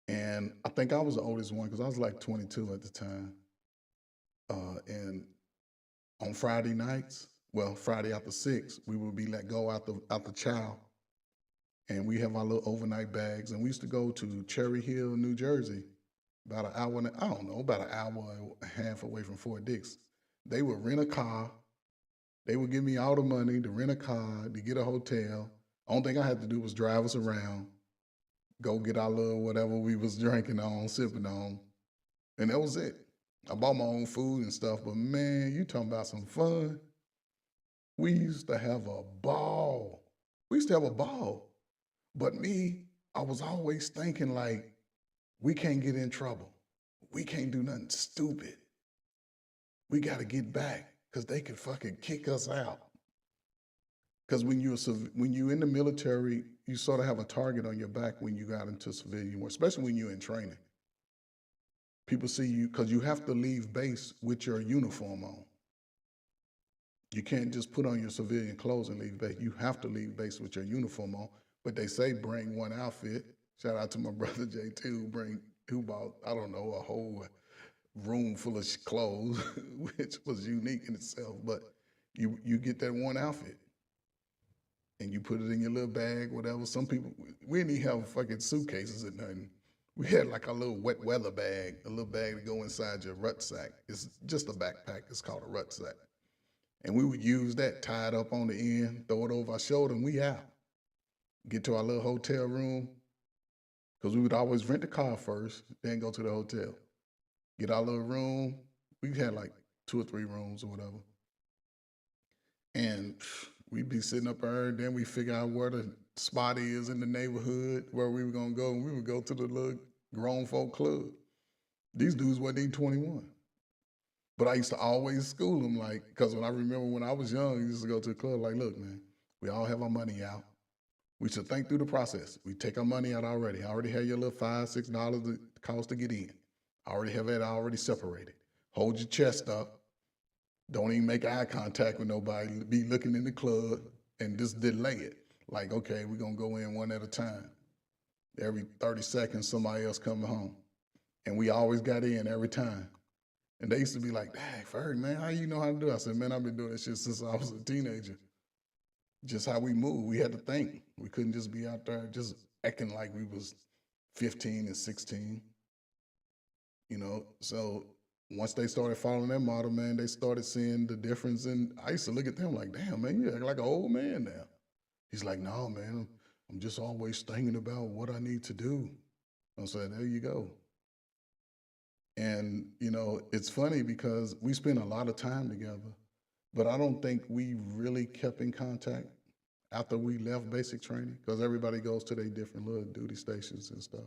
And I think I was the oldest one because I was like 22 at the time. And on Friday nights, Friday after 6, we would be let go out the chow. And we have our little overnight bags. And we used to go to Cherry Hill, New Jersey, about an hour and a half away from Fort Dix. They would rent a car. They would give me all the money to rent a car, to get a hotel. Only thing I had to do was drive us around, go get our little whatever we was drinking on, sipping on. And that was it. I bought my own food and stuff, but man, you talking about some fun. We used to have a ball. But me, I was always thinking like, we can't get in trouble. We can't do nothing stupid. We got to get back because they could fucking kick us out. Because when you're in the military, you sort of have a target on your back when you got into civilian work, especially when you're in training. People see you because you have to leave base with your uniform on. You can't just put on your civilian clothes and leave base. You have to leave base with your uniform on. But they say bring one outfit. Shout out to my brother JT who bought, I don't know, a whole room full of clothes, which was unique in itself. But you get that one outfit and you put it in your little bag, whatever. Some people, we didn't even have fucking suitcases or nothing. We had like a little wet weather bag, a little bag to go inside your rucksack. It's just a backpack. It's called a rucksack. And we would use that, tie it up on the end, throw it over our shoulder, and we out. Get to our little hotel room, because we would always rent the car first, then go to the hotel. Get our little room. We had like 2 or 3 rooms or whatever. And we'd be sitting up there, and then we figure out where the spot is in the neighborhood, where we were gonna go, and we would go to the little grown folk club. These dudes wasn't even 21. But I used to always school them, like, because when I remember when I was young, I used to go to the club, like, look, man, we all have our money out. We should think through the process. We take our money out already. I already have your little $5, $6 it cost to get in. I already have that already separated. Hold your chest up. Don't even make eye contact with nobody. Be looking in the club and just delay it. Like, okay, we're going to go in one at a time. Every 30 seconds, somebody else coming home. And we always got in every time. And they used to be like, dang, Ferg, man, how you know how to do it? I said, man, I've been doing this shit since I was a teenager. Just how we move. We had to think. We couldn't just be out there just acting like we was 15 and 16. So once they started following that model, man, they started seeing the difference. And I used to look at them like, damn, man, you act like an old man now. He's like, no, man, I'm just always thinking about what I need to do. I said, there you go. And, it's funny because we spent a lot of time together, but I don't think we really kept in contact after we left basic training because everybody goes to their different little duty stations and stuff.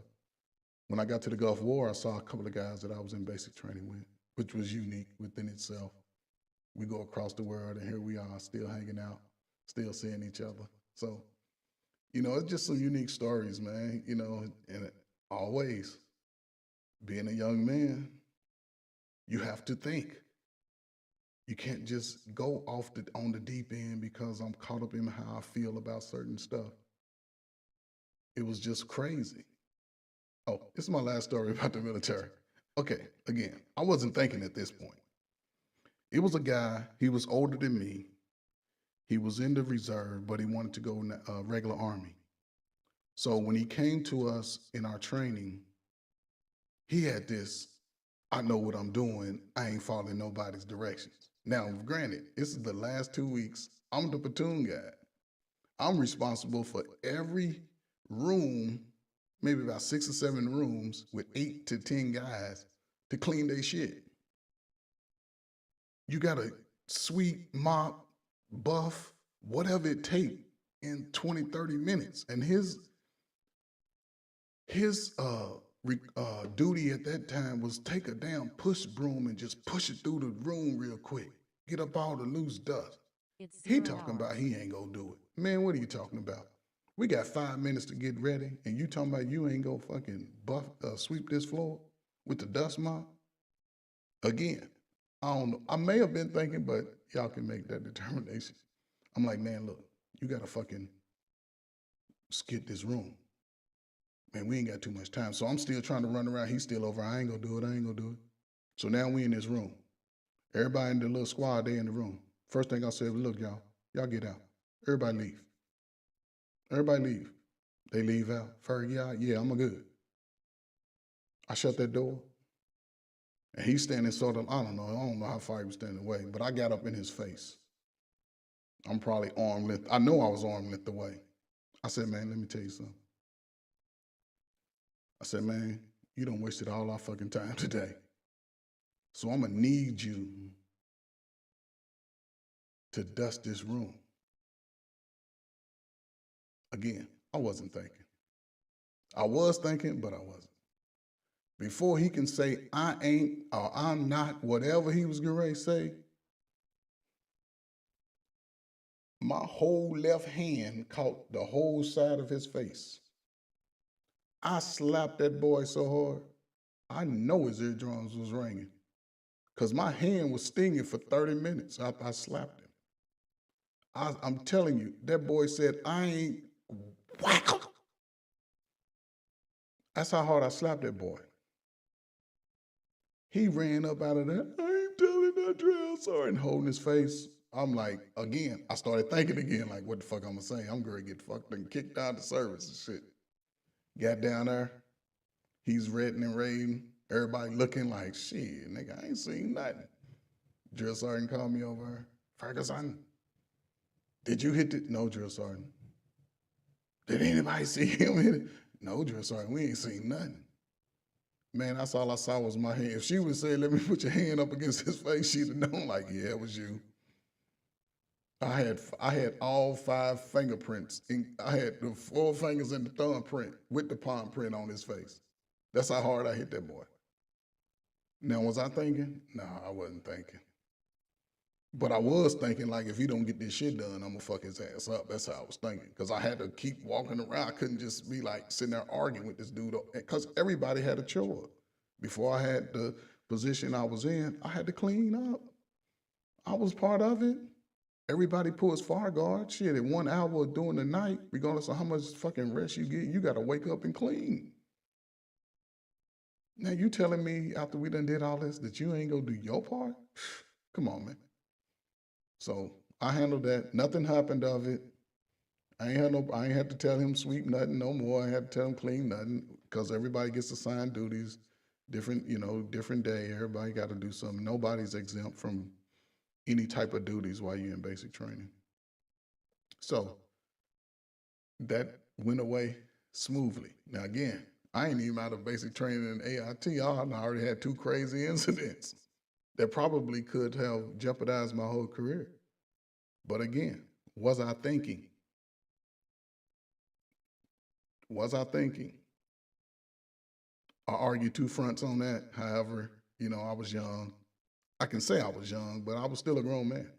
When I got to the Gulf War, I saw a couple of guys that I was in basic training with, which was unique within itself. We go across the world and here we are still hanging out, still seeing each other. So, it's just some unique stories, man, and always being a young man, you have to think. You can't just go off on the deep end because I'm caught up in how I feel about certain stuff. It was just crazy. Oh, this is my last story about the military. Okay, again, I wasn't thinking at this point. It was a guy, he was older than me. He was in the reserve, but he wanted to go in the regular army. So when he came to us in our training, he had this, I know what I'm doing, I ain't following nobody's directions. Now, granted, this is the last 2 weeks, I'm the platoon guy. I'm responsible for every room, maybe about 6 or 7 rooms with 8 to 10 guys to clean their shit. You gotta sweep, mop, buff, whatever it takes in 20, 30 minutes. And his duty at that time was take a damn push broom and just push it through the room real quick. Get up all the loose dust. He talking about he ain't gonna do it. Man, what are you talking about? We got 5 minutes to get ready, and you talking about you ain't gonna fucking sweep this floor with the dust mop? Again, I don't know. I may have been thinking, but y'all can make that determination. I'm like, man, look, you gotta fucking skip this room. Man, we ain't got too much time. So I'm still trying to run around. He's still over. I ain't gonna do it. So now we in this room. Everybody in the little squad, they in the room. First thing I said was, look, y'all get out. Everybody leave. Everybody leave. They leave out. Ferg, yeah, I'm good. I shut that door. And he's standing sort of, I don't know how far he was standing away, but I got up in his face. I'm probably arm length. I know I was arm length away. I said, man, let me tell you something. I said, man, you done wasted all our fucking time today. So I'm gonna need you to dust this room. Again, I wasn't thinking. I was thinking, but I wasn't. Before he can say, I ain't or I'm not, whatever he was getting ready to say, my whole left hand caught the whole side of his face. I slapped that boy so hard, I know his eardrums was ringing because my hand was stinging for 30 minutes after I slapped him. I'm telling you, that boy said, I ain't whack. That's how hard I slapped that boy. He ran up out of there, I ain't telling that drill sergeant, holding his face. I'm like, again, I started thinking again, like, what the fuck I'm gonna say? I'm gonna get fucked and kicked out of the service and shit. Got down there, he's ranting and raving, everybody looking like, shit, nigga, I ain't seen nothing. Drill sergeant called me over, Ferguson, did you hit it? No, drill sergeant. Did anybody see him hit it? No, drill sergeant, we ain't seen nothing. Man, that's all I saw was my hand. If she would say, let me put your hand up against his face, she'd have known, like, yeah, it was you. I had all 5 fingerprints. I had the 4 fingers in the thumb print with the palm print on his face. That's how hard I hit that boy. Now, was I thinking? No, I wasn't thinking. But I was thinking, like, if he don't get this shit done, I'm gonna fuck his ass up. That's how I was thinking. Because I had to keep walking around. I couldn't just be like sitting there arguing with this dude. Because everybody had a chore. Before I had the position I was in, I had to clean up. I was part of it. Everybody pulls far guard. Shit, at 1 hour during the night, regardless of how much fucking rest you get, you got to wake up and clean. Now you telling me after we done did all this that you ain't gonna do your part? Come on, man. So I handled that. Nothing happened of it. I ain't had to tell him sweep nothing no more. I had to tell him clean nothing because everybody gets assigned duties, different, different day. Everybody got to do something. Nobody's exempt from any type of duties while you're in basic training. So that went away smoothly. Now again, I ain't even out of basic training in AIT. I already had 2 crazy incidents that probably could have jeopardized my whole career. But again, was I thinking? Was I thinking? I argue 2 fronts on that. However, I was young. I can say I was young, but I was still a grown man.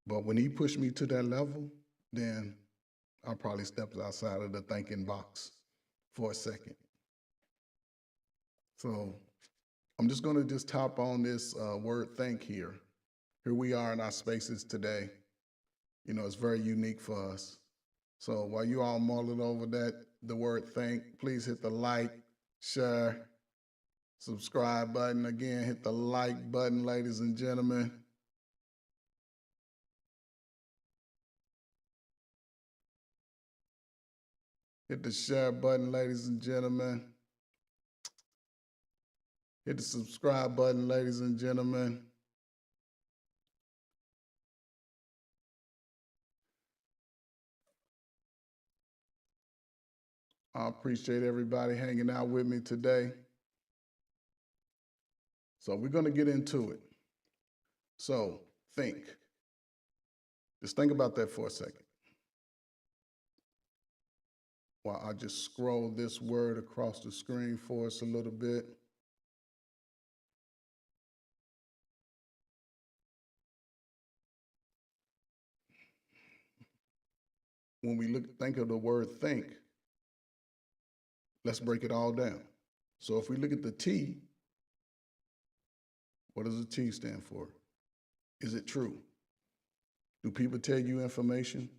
But when he pushed me to that level, then I probably stepped outside of the thinking box for a second. So I'm just going to just top on this word think here. Here we are in our spaces today. It's very unique for us. So while you all mulling over the word think, please hit the like, share, subscribe button. Again, hit the like button, ladies and gentlemen. Hit the share button, ladies and gentlemen. Hit the subscribe button, ladies and gentlemen. I appreciate everybody hanging out with me today. So we're going to get into it. So think. Just think about that for a second. While I just scroll this word across the screen for us a little bit. When we think of the word think, let's break it all down. So if we look at the T, what does the T stand for? Is it true? Do people tell you information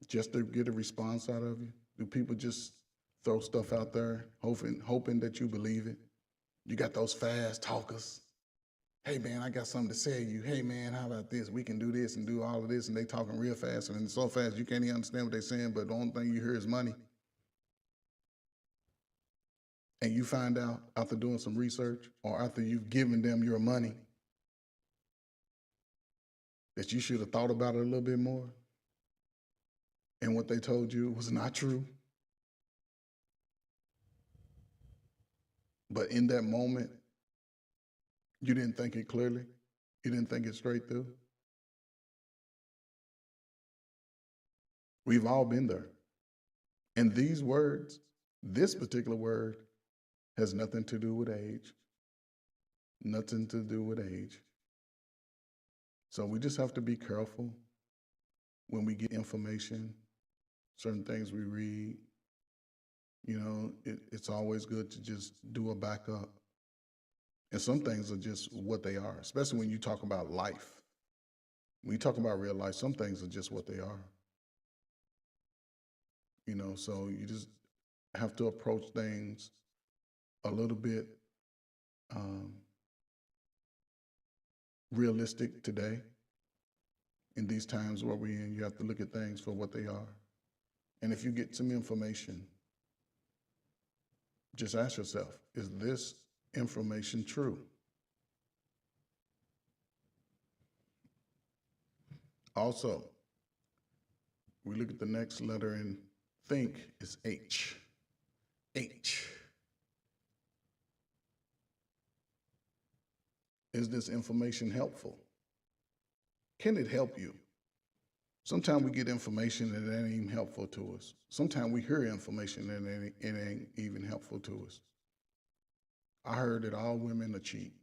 just to get a response out of you? Do people just throw stuff out there hoping that you believe it? You got those fast talkers. Hey man, I got something to say to you. Hey man, how about this? We can do this and do all of this, and they talking real fast and so fast you can't even understand what they're saying, but the only thing you hear is money. And you find out after doing some research or after you've given them your money that you should have thought about it a little bit more. And what they told you was not true. But in that moment, you didn't think it clearly. You didn't think it straight through. We've all been there. And these words, this particular word, has nothing to do with age. Nothing to do with age. So we just have to be careful when we get information, certain things we read. It's always good to just do a backup. And some things are just what they are, especially when you talk about life. When you talk about real life, some things are just what they are. So you just have to approach things a little bit realistic today. In these times where we're in, you have to look at things for what they are. And if you get some information, just ask yourself, is this information true? Also, we look at the next letter in think is H. H. Is this information helpful? Can it help you? Sometimes we get information and it ain't even helpful to us. Sometimes we hear information and it ain't even helpful to us. I heard that all women are cheat.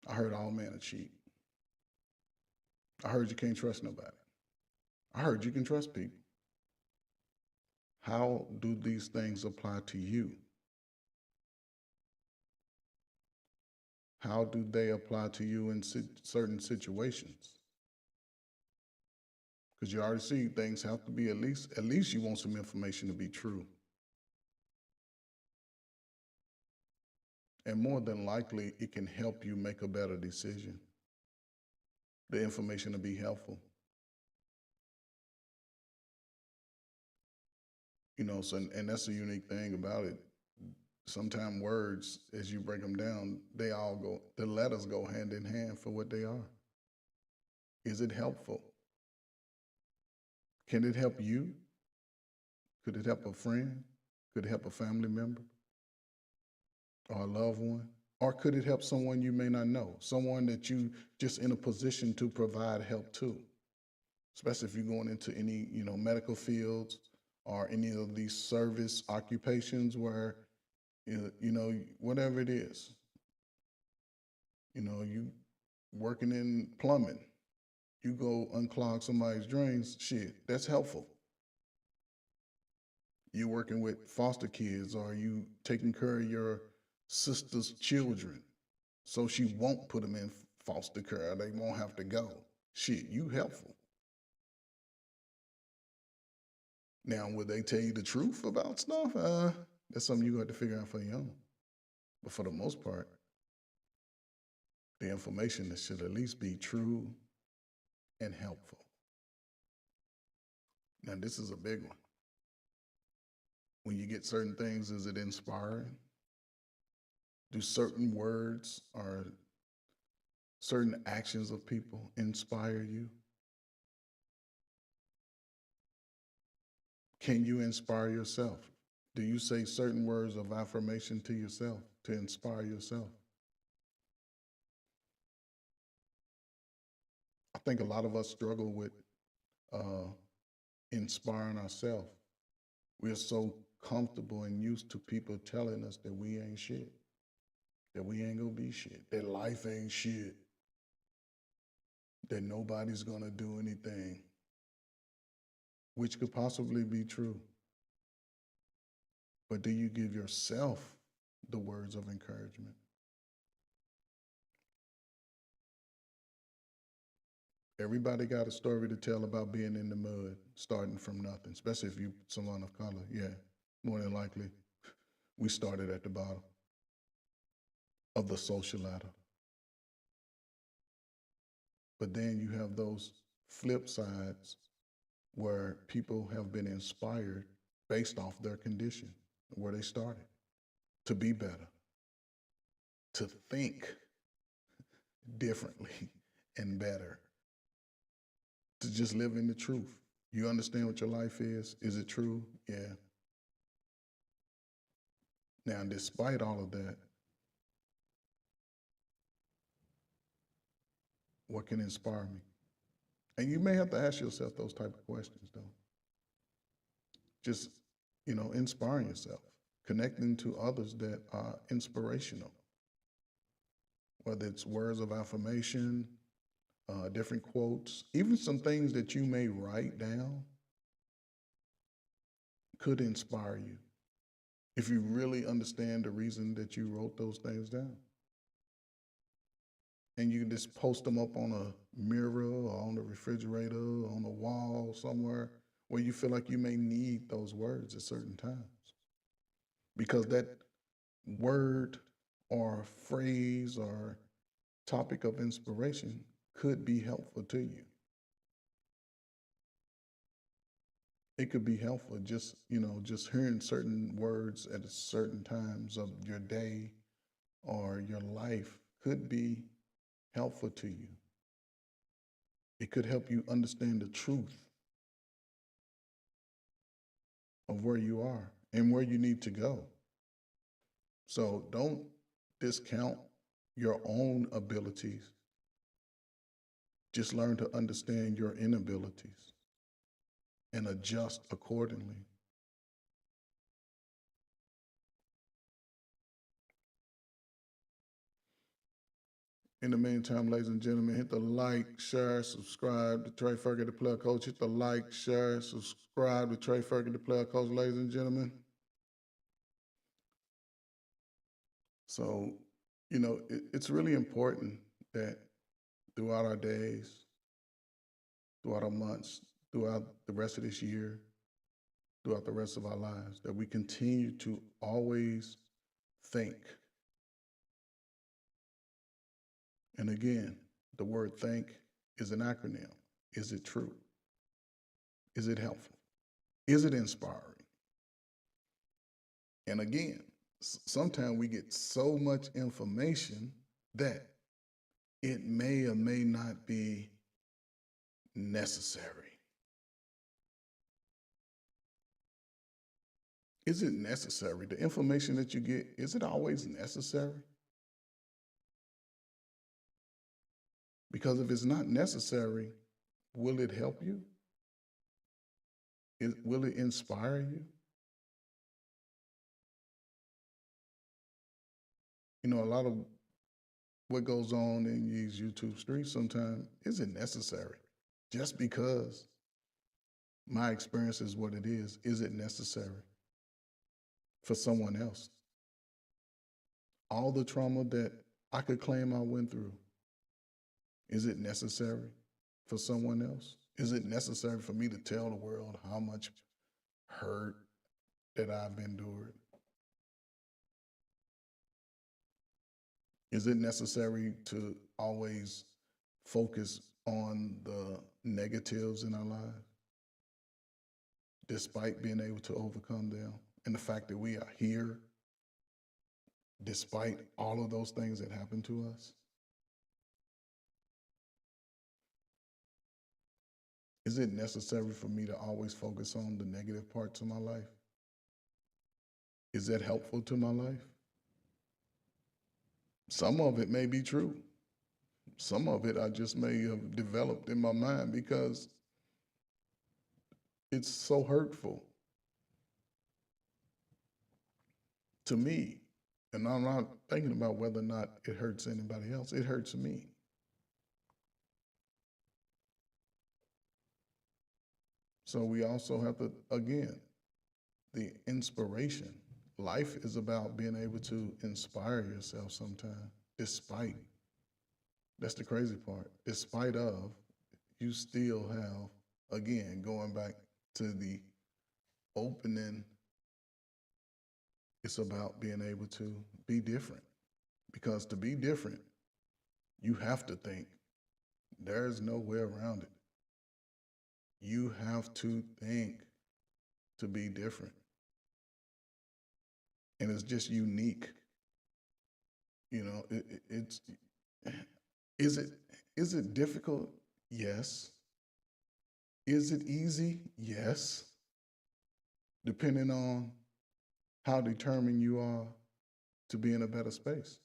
I heard all men are cheat. I heard you can't trust nobody. I heard you can trust people. How do these things apply to you? How do they apply to you in certain situations? Because you already see things have to be at least you want some information to be true. And more than likely, it can help you make a better decision. The information will be helpful. So, and that's the unique thing about it. Sometimes words, as you break them down, the letters go hand in hand for what they are. Is it helpful? Can it help you? Could it help a friend? Could it help a family member or a loved one? Or could it help someone you may not know, someone that you just in a position to provide help to, especially if you're going into any, medical fields or any of these service occupations where, whatever it is, you working in plumbing, you go unclog somebody's drains, shit, that's helpful. You working with foster kids or you taking care of your sister's children so she won't put them in foster care. They won't have to go. Shit, you helpful. Now, would they tell you the truth about stuff? That's something you have to figure out for your own. But for the most part, the information that should at least be true and helpful. Now, this is a big one. When you get certain things, is it inspiring? Do certain words or certain actions of people inspire you? Can you inspire yourself? Do you say certain words of affirmation to yourself to inspire yourself? I think a lot of us struggle with uh, inspiring ourselves. We're so comfortable and used to people telling us that we ain't shit, that we ain't gonna be shit, that life ain't shit, that nobody's gonna do anything, which could possibly be true. But do you give yourself the words of encouragement? Everybody got a story to tell about being in the mud, starting from nothing, especially if you someone of color. Yeah, more than likely, we started at the bottom of the social ladder. But then you have those flip sides where people have been inspired based off their condition, where they started, to be better, to think differently and better, to just live in the truth. You understand what your life is? Is it true? Yeah. Now, despite all of that, what can inspire me? And you may have to ask yourself those type of questions, though. Just, inspiring yourself, connecting to others that are inspirational, whether it's words of affirmation, different quotes, even some things that you may write down could inspire you if you really understand the reason that you wrote those things down. And you can just post them up on a mirror or on the refrigerator or on a wall somewhere where you feel like you may need those words at certain times. Because that word or phrase or topic of inspiration could be helpful to you. It could be helpful just hearing certain words at certain times of your day or your life could be helpful to you. It could help you understand the truth of where you are and where you need to go. So don't discount your own abilities. Just learn to understand your inabilities and adjust accordingly. In the meantime, ladies and gentlemen, hit the like, share, subscribe to Trey Ferguson, the player coach. Hit the like, share, subscribe to Trey Ferguson, the player coach, ladies and gentlemen. So, it's really important that throughout our days, throughout our months, throughout the rest of this year, throughout the rest of our lives, that we continue to always think. And again, the word think is an acronym. Is it true? Is it helpful? Is it inspiring? And again, sometimes we get so much information that it may or may not be necessary. Is it necessary? The information that you get, is it always necessary? Because if it's not necessary, will it help you? Will it inspire you? A lot of what goes on in these YouTube streets sometimes isn't necessary. Just because my experience is what it is it necessary for someone else? All the trauma that I could claim I went through, is it necessary for someone else? Is it necessary for me to tell the world how much hurt that I've endured? Is it necessary to always focus on the negatives in our lives, despite being able to overcome them? And the fact that we are here, despite all of those things that happened to us? Is it necessary for me to always focus on the negative parts of my life? Is that helpful to my life? Some of it may be true. Some of it I just may have developed in my mind because it's so hurtful to me. And I'm not thinking about whether or not it hurts anybody else. It hurts me. So we also have to, again, the inspiration. Life is about being able to inspire yourself sometimes, despite. That's the crazy part. Despite of, you still have, again, going back to the opening, it's about being able to be different. Because to be different, you have to think. There's no way around it. You have to think to be different. And it's just unique. It's is it difficult? Yes. Is it easy? Yes. Depending on how determined you are to be in a better space.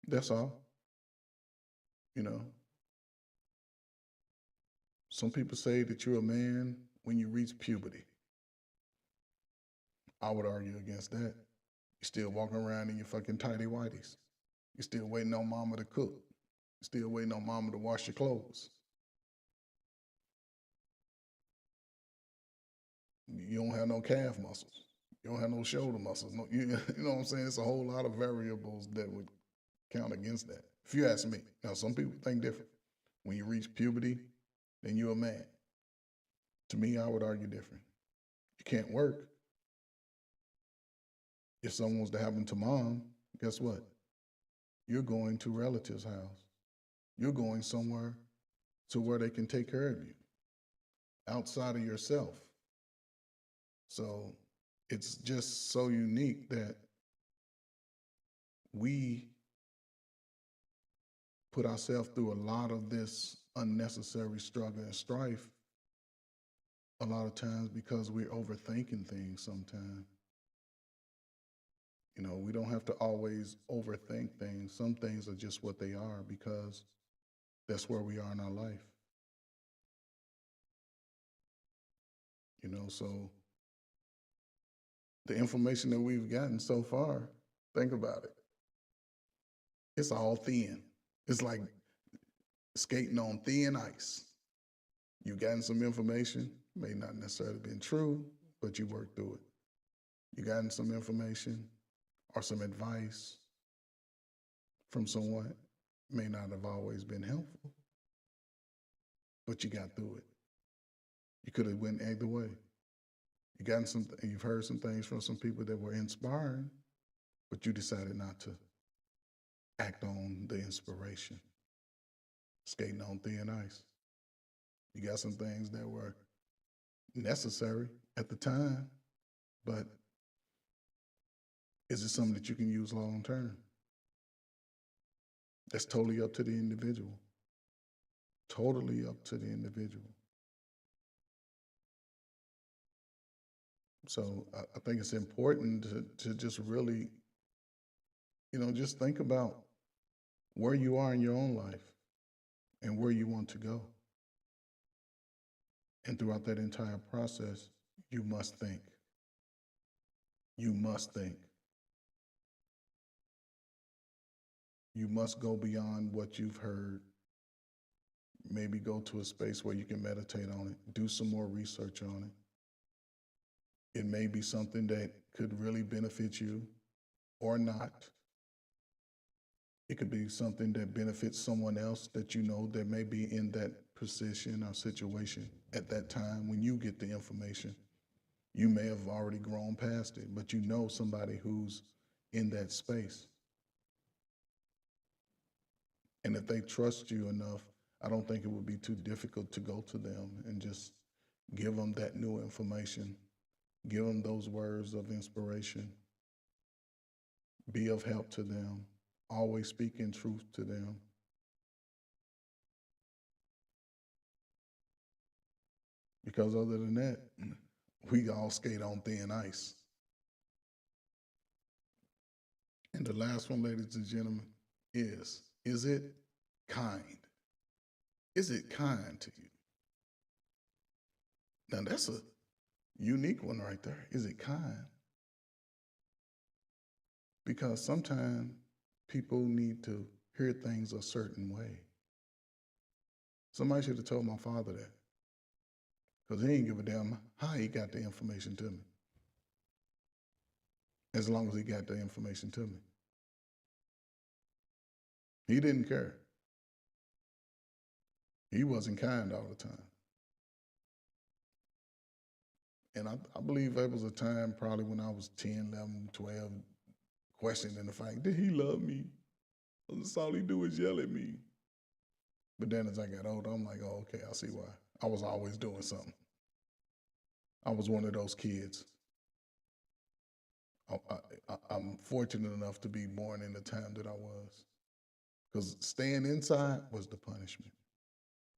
That's all. Some people say that you're a man when you reach puberty. I would argue against that. You're still walking around in your fucking tighty whities. You're still waiting on mama to cook. You're still waiting on mama to wash your clothes. You don't have no calf muscles. You don't have no shoulder muscles. No, you know what I'm saying? It's a whole lot of variables that would count against that. If you ask me. Now, some people think different. When you reach puberty, then you're a man. To me, I would argue different. You can't work. If something was to happen to mom, guess what? You're going to relatives' house. You're going somewhere to where they can take care of you outside of yourself. So it's just so unique that we put ourselves through a lot of this unnecessary struggle and strife a lot of times because we're overthinking things sometimes. We don't have to always overthink things. Some things are just what they are because that's where we are in our life. So the information that we've gotten so far, think about it. It's all thin. It's like skating on thin ice. You've gotten some information, may not necessarily been true, but you worked through it. You gotten some information or some advice from someone, may not have always been helpful, but you got through it. You could have went either way. You've heard some things from some people that were inspiring, but you decided not to act on the inspiration. Skating on thin ice. You got some things that were necessary at the time, but is it something that you can use long term? That's totally up to the individual. Totally up to the individual. So I think it's important to just really, just think about where you are in your own life and where you want to go. And throughout that entire process, you must think. You must think. You must go beyond what you've heard. Maybe go to a space where you can meditate on it, do some more research on it. It may be something that could really benefit you or not. It could be something that benefits someone else that you know that may be in that position or situation at that time when you get the information. You may have already grown past it, but you know somebody who's in that space. And if they trust you enough, I don't think it would be too difficult to go to them and just give them that new information, give them those words of inspiration, be of help to them, always speaking truth to them. Because other than that, we all skate on thin ice. And the last one, ladies and gentlemen, is it kind? Is it kind to you? Now that's a unique one right there. Is it kind? Because sometimes people need to hear things a certain way. Somebody should have told my father that. Because he ain't give a damn how he got the information to me. As long as he got the information to me. He didn't care. He wasn't kind all the time. And I believe there was a time probably when I was 10, 11, 12, questioning the fact, did he love me? That's all he do is yell at me. But then as I got older, I'm like, oh, okay, I see why. I was always doing something. I was one of those kids. I'm fortunate enough to be born in the time that I was. Because staying inside was the punishment.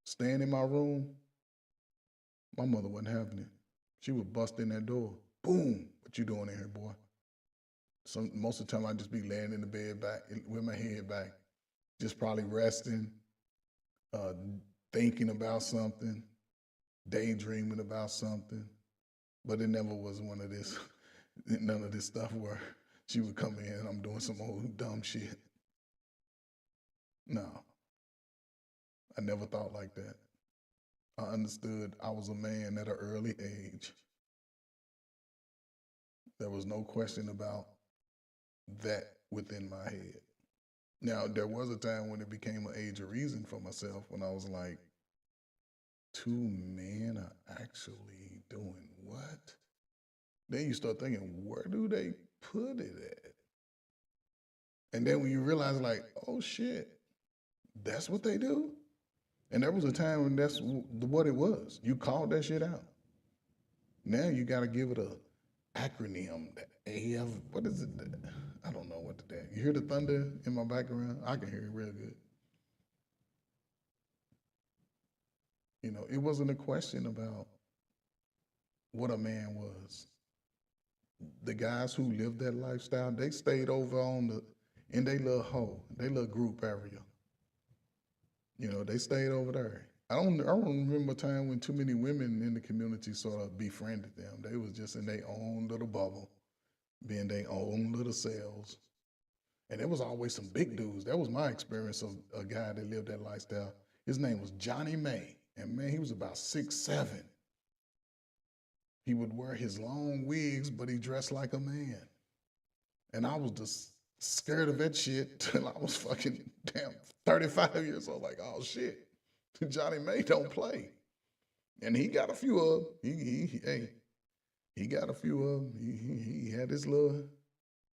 Staying in my room, my mother wasn't having it. She would bust in that door. Boom, what you doing in here, boy? So most of the time I'd just be laying in the bed back with my head back, just probably resting, thinking about something, daydreaming about something. But it never was none of this stuff where she would come in and I'm doing some old dumb shit. No, I never thought like that. I understood I was a man at an early age. There was no question about that within my head. Now, there was a time when it became an age of reason for myself when I was like, two men are actually doing what? Then you start thinking, where do they put it at? And then when you realize like, oh shit, that's what they do? And there was a time when that's what it was. You called that shit out. Now you got to give it a acronym. AF, what is it? I don't know what the damn. You hear the thunder in my background? I can hear it real good. It wasn't a question about what a man was. The guys who lived that lifestyle, they stayed over in their little group area. They stayed over there. I don't remember a time when too many women in the community sort of befriended them. They was just in their own little bubble, being their own little selves. And there was always some big dudes. That was my experience of a guy that lived that lifestyle. His name was Johnny May. And man, he was about 6'7". he would wear his long wigs, but he dressed like a man. And I was just scared of that shit till I was fucking damn 35 years old. Like, oh shit, Johnny May don't play. And he got a few of hey, he got a few of them. He had his little,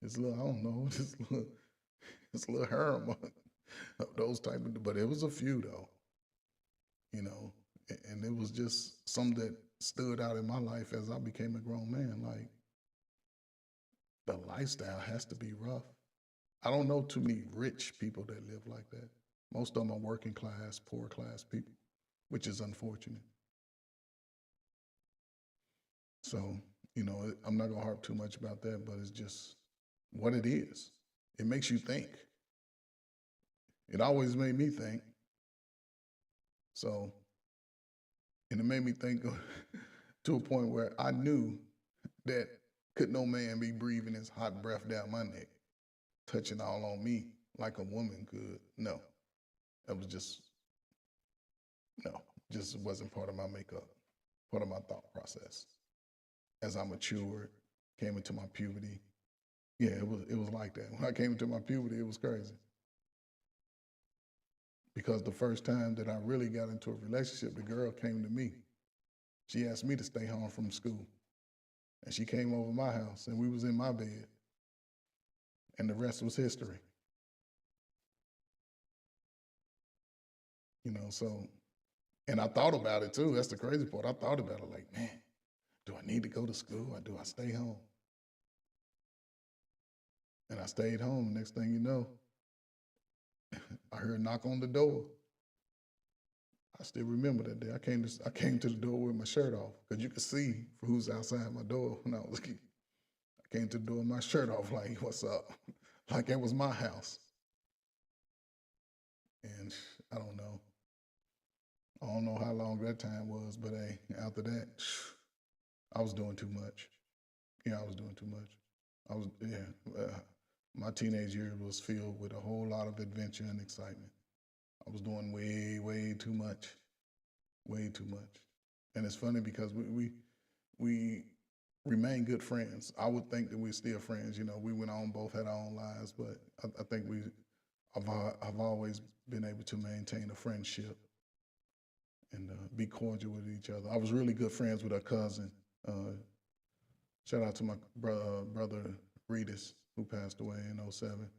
I don't know, his little harem of those type of, but it was a few though, you know, and it was just some that stood out in my life as I became a grown man. Like, the lifestyle has to be rough. I don't know too many rich people that live like that. Most of them are working class, poor class people, which is unfortunate. So, I'm not gonna harp too much about that, but it's just what it is. It makes you think. It always made me think. So, and it made me think to a point where I knew that could no man be breathing his hot breath down my neck, touching all on me like a woman could. No, that was no, just wasn't part of my makeup, part of my thought process. As I matured, came into my puberty, yeah, it was like that. When I came into my puberty, it was crazy. Because the first time that I really got into a relationship, the girl came to me. She asked me to stay home from school. And she came over my house and we was in my bed. And the rest was history. So and I thought about it too. That's the crazy part. I thought about it like, man, do I need to go to school or do I stay home? And I stayed home. Next thing you know, I heard a knock on the door. I still remember that day. I came to the door with my shirt off because you could see who's outside my door when I was a kid. I came to the door with my shirt off, like, what's up? Like it was my house. And I don't know. I don't know how long that time was, but hey, after that, I was doing too much. Yeah, I was doing too much. Yeah. My teenage years was filled with a whole lot of adventure and excitement. I was doing way, way too much, way too much. And it's funny because we remain good friends. I would think that we're still friends. We went on, both had our own lives, but I think I've always been able to maintain a friendship and be cordial with each other. I was really good friends with her cousin. Uh, Shout out to my brother Reedus, who passed away in '07.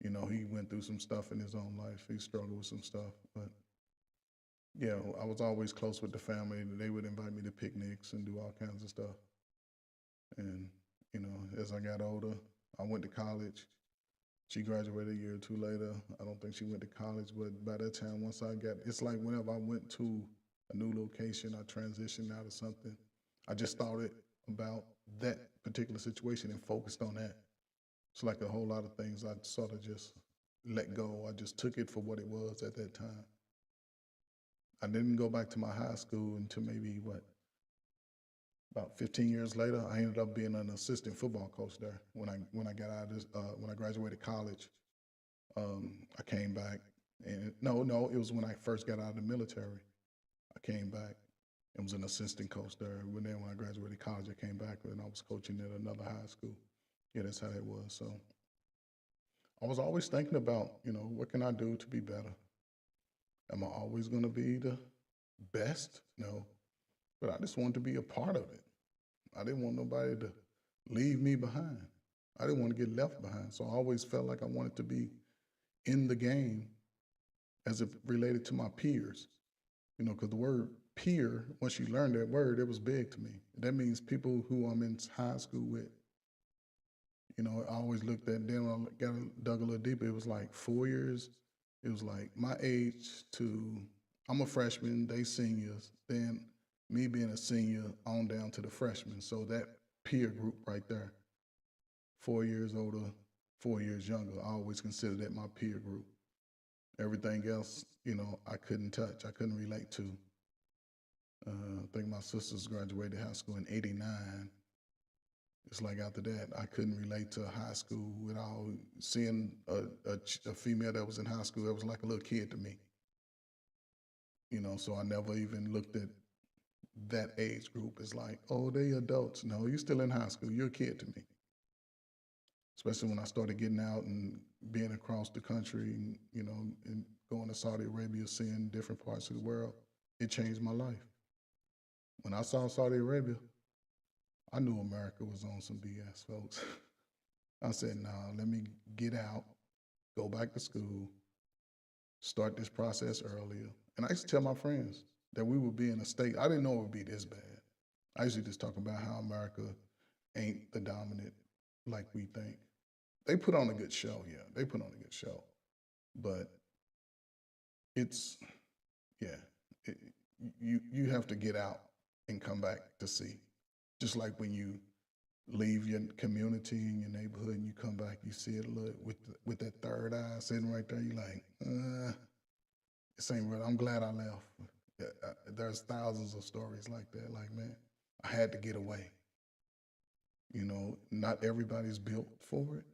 He went through some stuff in his own life. He struggled with some stuff, but yeah, I was always close with the family. They would invite me to picnics and do all kinds of stuff. And as I got older, I went to college. She graduated a year or two later. I don't think she went to college, but by that time, it's like whenever I went to a new location, I transitioned out of something. I just thought about that particular situation and focused on that. It's like a whole lot of things I sort of just let go. I just took it for what it was at that time. I didn't go back to my high school until maybe about 15 years later. I ended up being an assistant football coach there when I got out of when I graduated college. I came back, and no, it was when I first got out of the military. I came back and was an assistant coach there. When I graduated college, I came back and I was coaching at another high school. Yeah, that's how it was. So I was always thinking about, what can I do to be better? Am I always going to be the best? No, but I just wanted to be a part of it. I didn't want nobody to leave me behind. I didn't want to get left behind. So I always felt like I wanted to be in the game as it related to my peers. Because the word peer, once you learn that word, it was big to me. That means people who I'm in high school with. I always looked at, then when I dug a little deeper, it was like 4 years. It was like my age to, I'm a freshman, they seniors. Then me being a senior on down to the freshmen. So that peer group right there, 4 years older, 4 years younger, I always considered that my peer group. Everything else, I couldn't touch, I couldn't relate to. I think my sisters graduated high school in '89. It's like after that, I couldn't relate to high school without seeing a female that was in high school that was like a little kid to me. So I never even looked at that age group is like, oh, they adults. No, you're still in high school. You're a kid to me. Especially when I started getting out and being across the country and, and going to Saudi Arabia, seeing different parts of the world. It changed my life. When I saw Saudi Arabia, I knew America was on some BS, folks. I said, nah, let me get out, go back to school, start this process earlier. And I used to tell my friends that we would be in a state, I didn't know it would be this bad. I used to just talk about how America ain't the dominant like we think. They put on a good show, yeah. They put on a good show. But it's, yeah, you have to get out and come back to see. Just like when you leave your community and your neighborhood and you come back, you see it look with that third eye sitting right there. You're like, this ain't real. I'm glad I left. There's thousands of stories like that. Like, man, I had to get away. Not everybody's built for it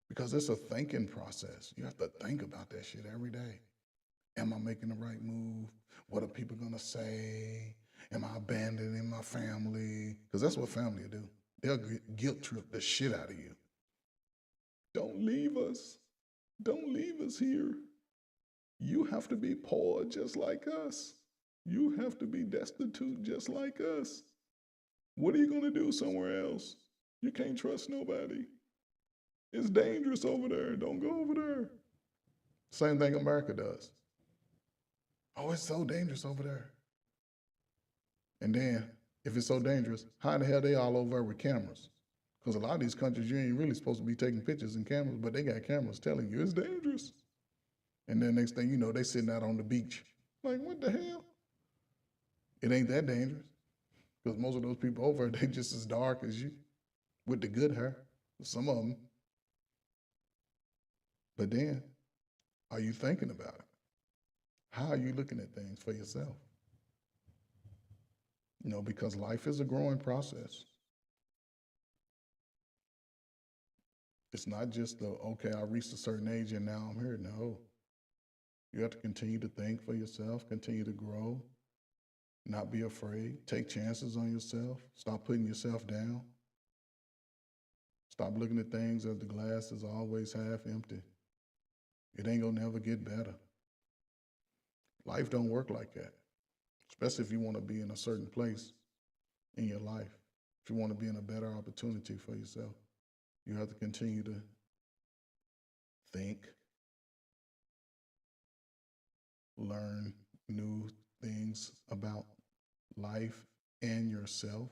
because it's a thinking process. You have to think about that shit every day. Am I making the right move? What are people gonna say? Am I abandoning my family? Because that's what family do. They'll guilt trip the shit out of you. Don't leave us. Don't leave us here. You have to be poor just like us. You have to be destitute just like us. What are you going to do somewhere else? You can't trust nobody. It's dangerous over there. Don't go over there. Same thing America does. Oh, it's so dangerous over there. And then, if it's so dangerous, how in the hell they all over there with cameras? Because a lot of these countries, you ain't really supposed to be taking pictures and cameras, but they got cameras telling you it's dangerous. And then next thing you know, they sitting out on the beach. Like, what the hell? It ain't that dangerous. Because most of those people over there, they just as dark as you with the good hair. Some of them. But then, are you thinking about it? How are you looking at things for yourself? Because life is a growing process. It's not just okay, I reached a certain age and now I'm here. No. You have to continue to think for yourself, continue to grow, not be afraid, take chances on yourself, stop putting yourself down. Stop looking at things as the glass is always half empty. It ain't gonna never get better. Life don't work like that, especially if you want to be in a certain place in your life. If you want to be in a better opportunity for yourself, you have to continue to think, learn new things about life and yourself.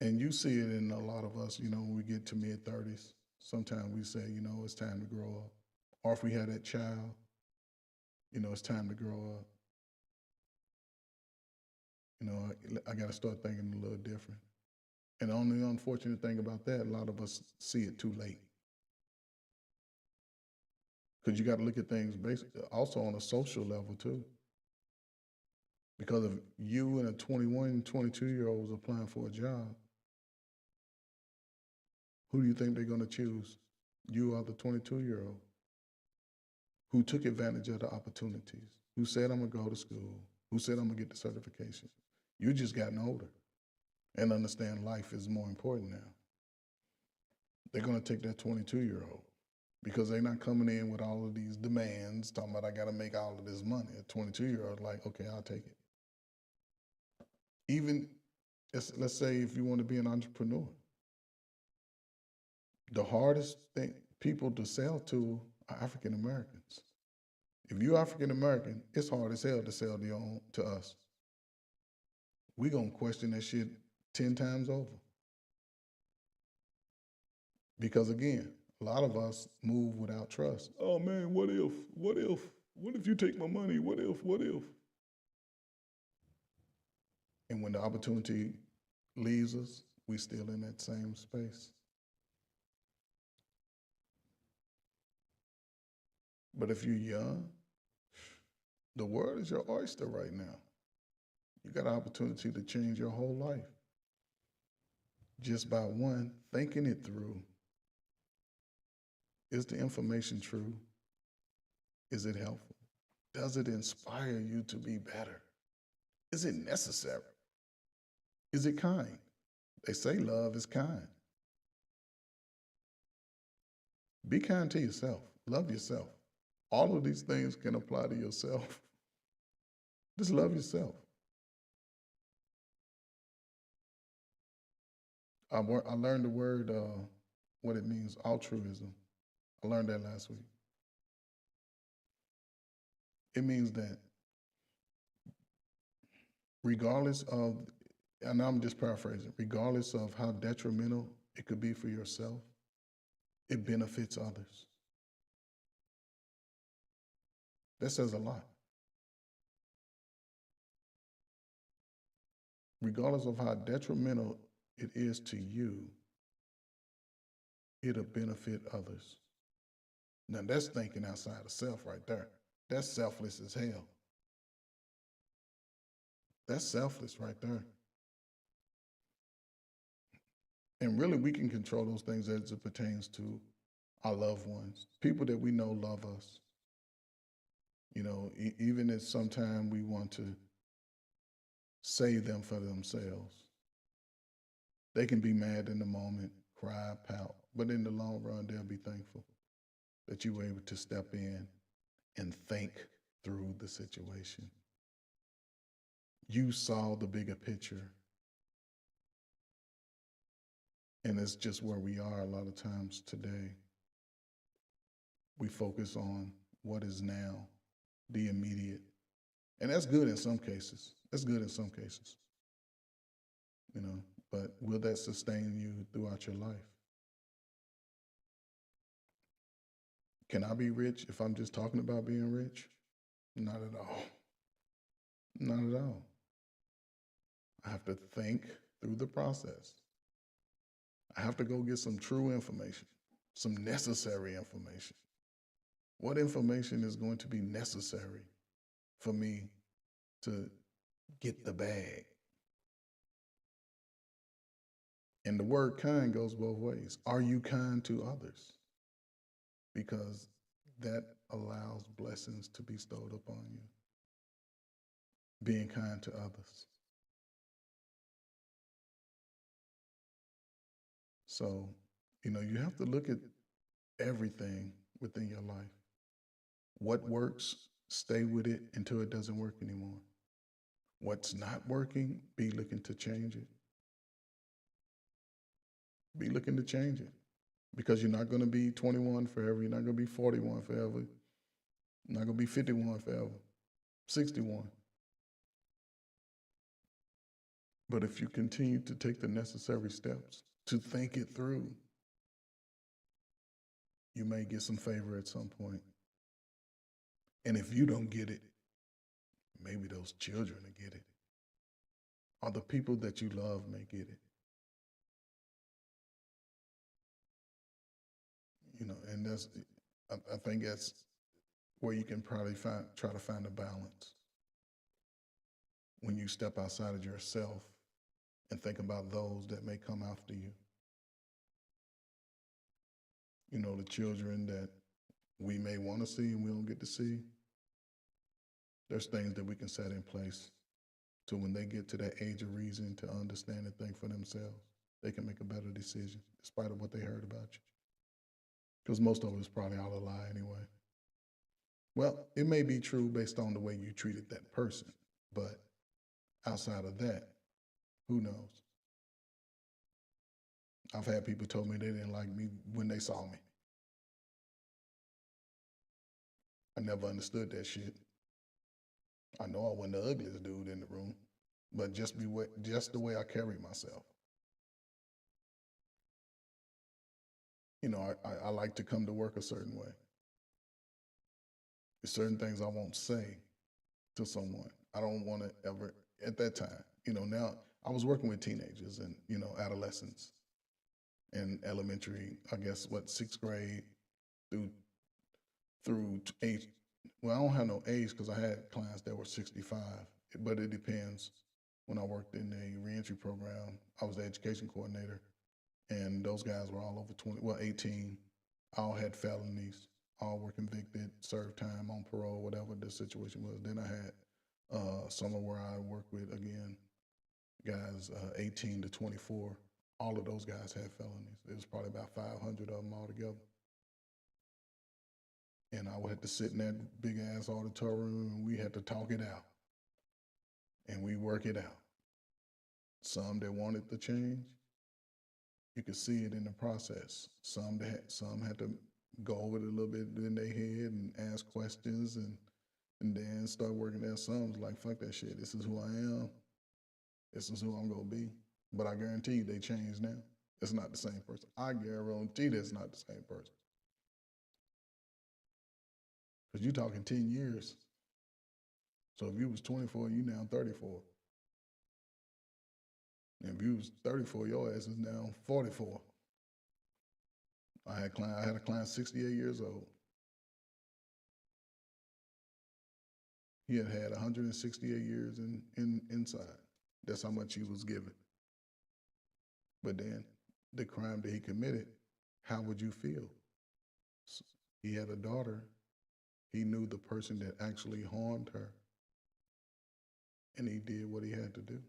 And you see it in a lot of us, when we get to mid-30s, sometimes we say, it's time to grow up. Or if we had that child, it's time to grow up. I got to start thinking a little different. And the only unfortunate thing about that, a lot of us see it too late. Because you got to look at things basically also on a social level too. Because if you and a 21, 22-year-old is applying for a job, who do you think they're going to choose? You or the 22-year-old who took advantage of the opportunities, who said, I'm going to go to school, who said, I'm going to get the certification. You just gotten older and understand life is more important now. They're going to take that 22-year-old because they're not coming in with all of these demands, talking about I got to make all of this money. A 22-year-old like, okay, I'll take it. Even, let's say if you want to be an entrepreneur, the hardest people to sell to are African Americans. If you're African American, it's hard as hell to sell to us. We're going to question that shit 10 times over. Because again, a lot of us move without trust. Oh man, what if? What if? What if you take my money? What if? What if? And when the opportunity leaves us, we still in that same space. But if you're young, the world is your oyster right now. You got an opportunity to change your whole life. Just by one, thinking it through. Is the information true? Is it helpful? Does it inspire you to be better? Is it necessary? Is it kind? They say love is kind. Be kind to yourself. Love yourself. All of these things can apply to yourself. Just love yourself. I learned the word, what it means, altruism. I learned that last week. It means that regardless of, and I'm just paraphrasing, regardless of how detrimental it could be for yourself, it benefits others. That says a lot. Regardless of how detrimental it is to you, it'll benefit others. Now that's thinking outside of self right there. That's selfless as hell. That's selfless right there. And really, we can control those things as it pertains to our loved ones, people that we know love us. You know, even if sometimes we want to save them for themselves, they can be mad in the moment, cry, pout, but in the long run, they'll be thankful that you were able to step in and think through the situation. You saw the bigger picture. And it's just where we are a lot of times today. We focus on what is now, the immediate. And that's good in some cases. That's good in some cases. You know, but will that sustain you throughout your life? Can I be rich if I'm just talking about being rich? Not at all. Not at all. I have to think through the process. I have to go get some true information, some necessary information. What information is going to be necessary for me to get the bag? And the word kind goes both ways. Are you kind to others? Because that allows blessings to be bestowed upon you. Being kind to others. So, you know, you have to look at everything within your life. What works, stay with it until it doesn't work anymore. What's not working, be looking to change it. Be looking to change it. Because you're not going to be 21 forever. You're not going to be 41 forever. You're not going to be 51 forever. 61. But if you continue to take the necessary steps to think it through, you may get some favor at some point. And if you don't get it, maybe those children will get it. Or the people that you love may get it. You know, and that's, I think that's where you can probably try to find a balance. When you step outside of yourself and think about those that may come after you. You know, the children that we may want to see and we don't get to see. There's things that we can set in place so when they get to that age of reason to understand and think for themselves, they can make a better decision despite of what they heard about you. Because most of it's probably all a lie anyway. Well, it may be true based on the way you treated that person, but outside of that, who knows? I've had people told me they didn't like me when they saw me. I never understood that shit. I know I wasn't the ugliest dude in the room, but just the way I carry myself. You know, I like to come to work a certain way. There's certain things I won't say to someone. I don't want to ever, at that time, you know, now I was working with teenagers and, you know, adolescents in elementary, I guess, sixth grade through age. Well, I don't have no age because I had clients that were 65, but it depends. When I worked in the reentry program, I was the education coordinator, and those guys were all over 20, well, 18, all had felonies. all were convicted, served time on parole, whatever the situation was. Then I had somewhere where I worked with, again, guys 18 to 24. All of those guys had felonies. It was probably about 500 of them altogether. And I would have to sit in that big ass auditorium and we had to talk it out and we work it out. Some that wanted to change, you could see it in the process. Some had to go over it a little bit in their head and ask questions and then start working there. Some was like, fuck that shit. This is who I am. This is who I'm gonna be. But I guarantee you they changed now. It's not the same person. I guarantee that's not the same person. Because you're talking 10 years. So if you was 24, you now 34. And if you was 34, your ass is now 44. I had a client 68 years old. He had 168 years inside. That's how much he was given. But then the crime that he committed, how would you feel? He had a daughter. He knew the person that actually harmed her. And he did what he had to do.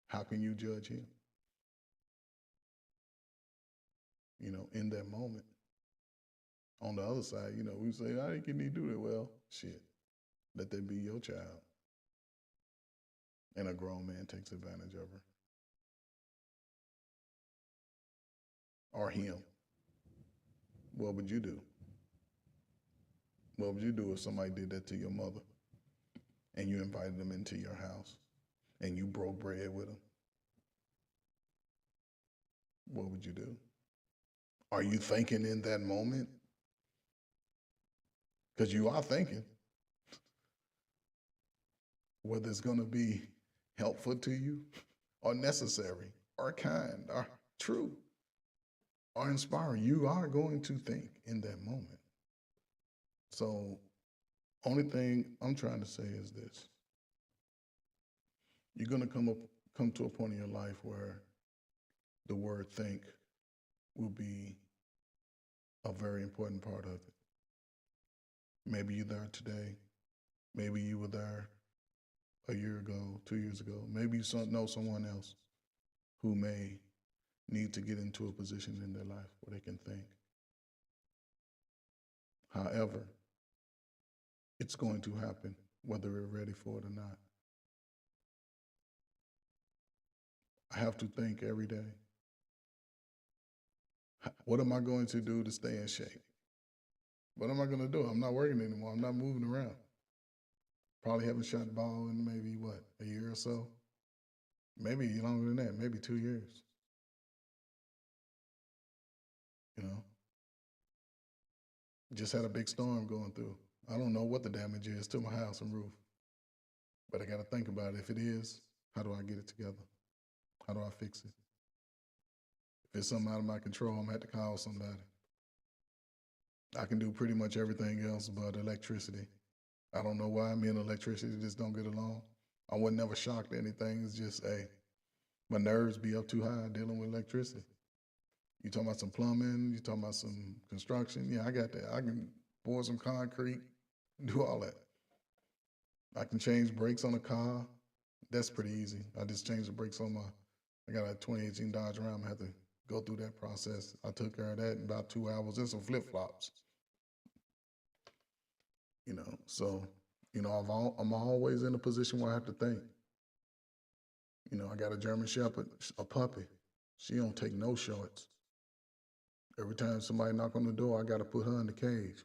How can you judge him? You know, in that moment. On the other side, you know, we say, how can he do that? Well, shit, let that be your child. And a grown man takes advantage of her. Or him. What would you do? What would you do if somebody did that to your mother and you invited them into your house and you broke bread with them? What would you do? Are you thinking in that moment? Because you are thinking whether it's going to be helpful to you or necessary or kind or true or inspiring. You are going to think in that moment. So, only thing I'm trying to say is this. You're going to come to a point in your life where the word think will be a very important part of it. Maybe you're there today. Maybe you were there a year ago, 2 years ago. Maybe you know someone else who may need to get into a position in their life where they can think. However, it's going to happen whether we're ready for it or not. I have to think every day. What am I going to do to stay in shape? What am I going to do? I'm not working anymore. I'm not moving around. Probably haven't shot the ball in maybe, what, a year or so? Maybe longer than that, maybe 2 years. You know? Just had a big storm going through. I don't know what the damage is to my house and roof. But I got to think about it. If it is, how do I get it together? How do I fix it? If it's something out of my control, I'm going to have to call somebody. I can do pretty much everything else but electricity. I don't know why me and electricity just don't get along. I was never shocked at anything. It's just, hey, my nerves be up too high dealing with electricity. You talking about some plumbing, you talking about some construction. Yeah, I got that. I can pour some concrete, do all that. I can change brakes on a car. That's pretty easy. I just changed the brakes on I got a 2018 Dodge Ram. I had to go through that process. I took care of that in about 2 hours and some flip-flops. You know, so, you know, I'm always in a position where I have to think. You know, I got a German Shepherd, a puppy. She don't take no shorts. Every time somebody knock on the door, I got to put her in the cage.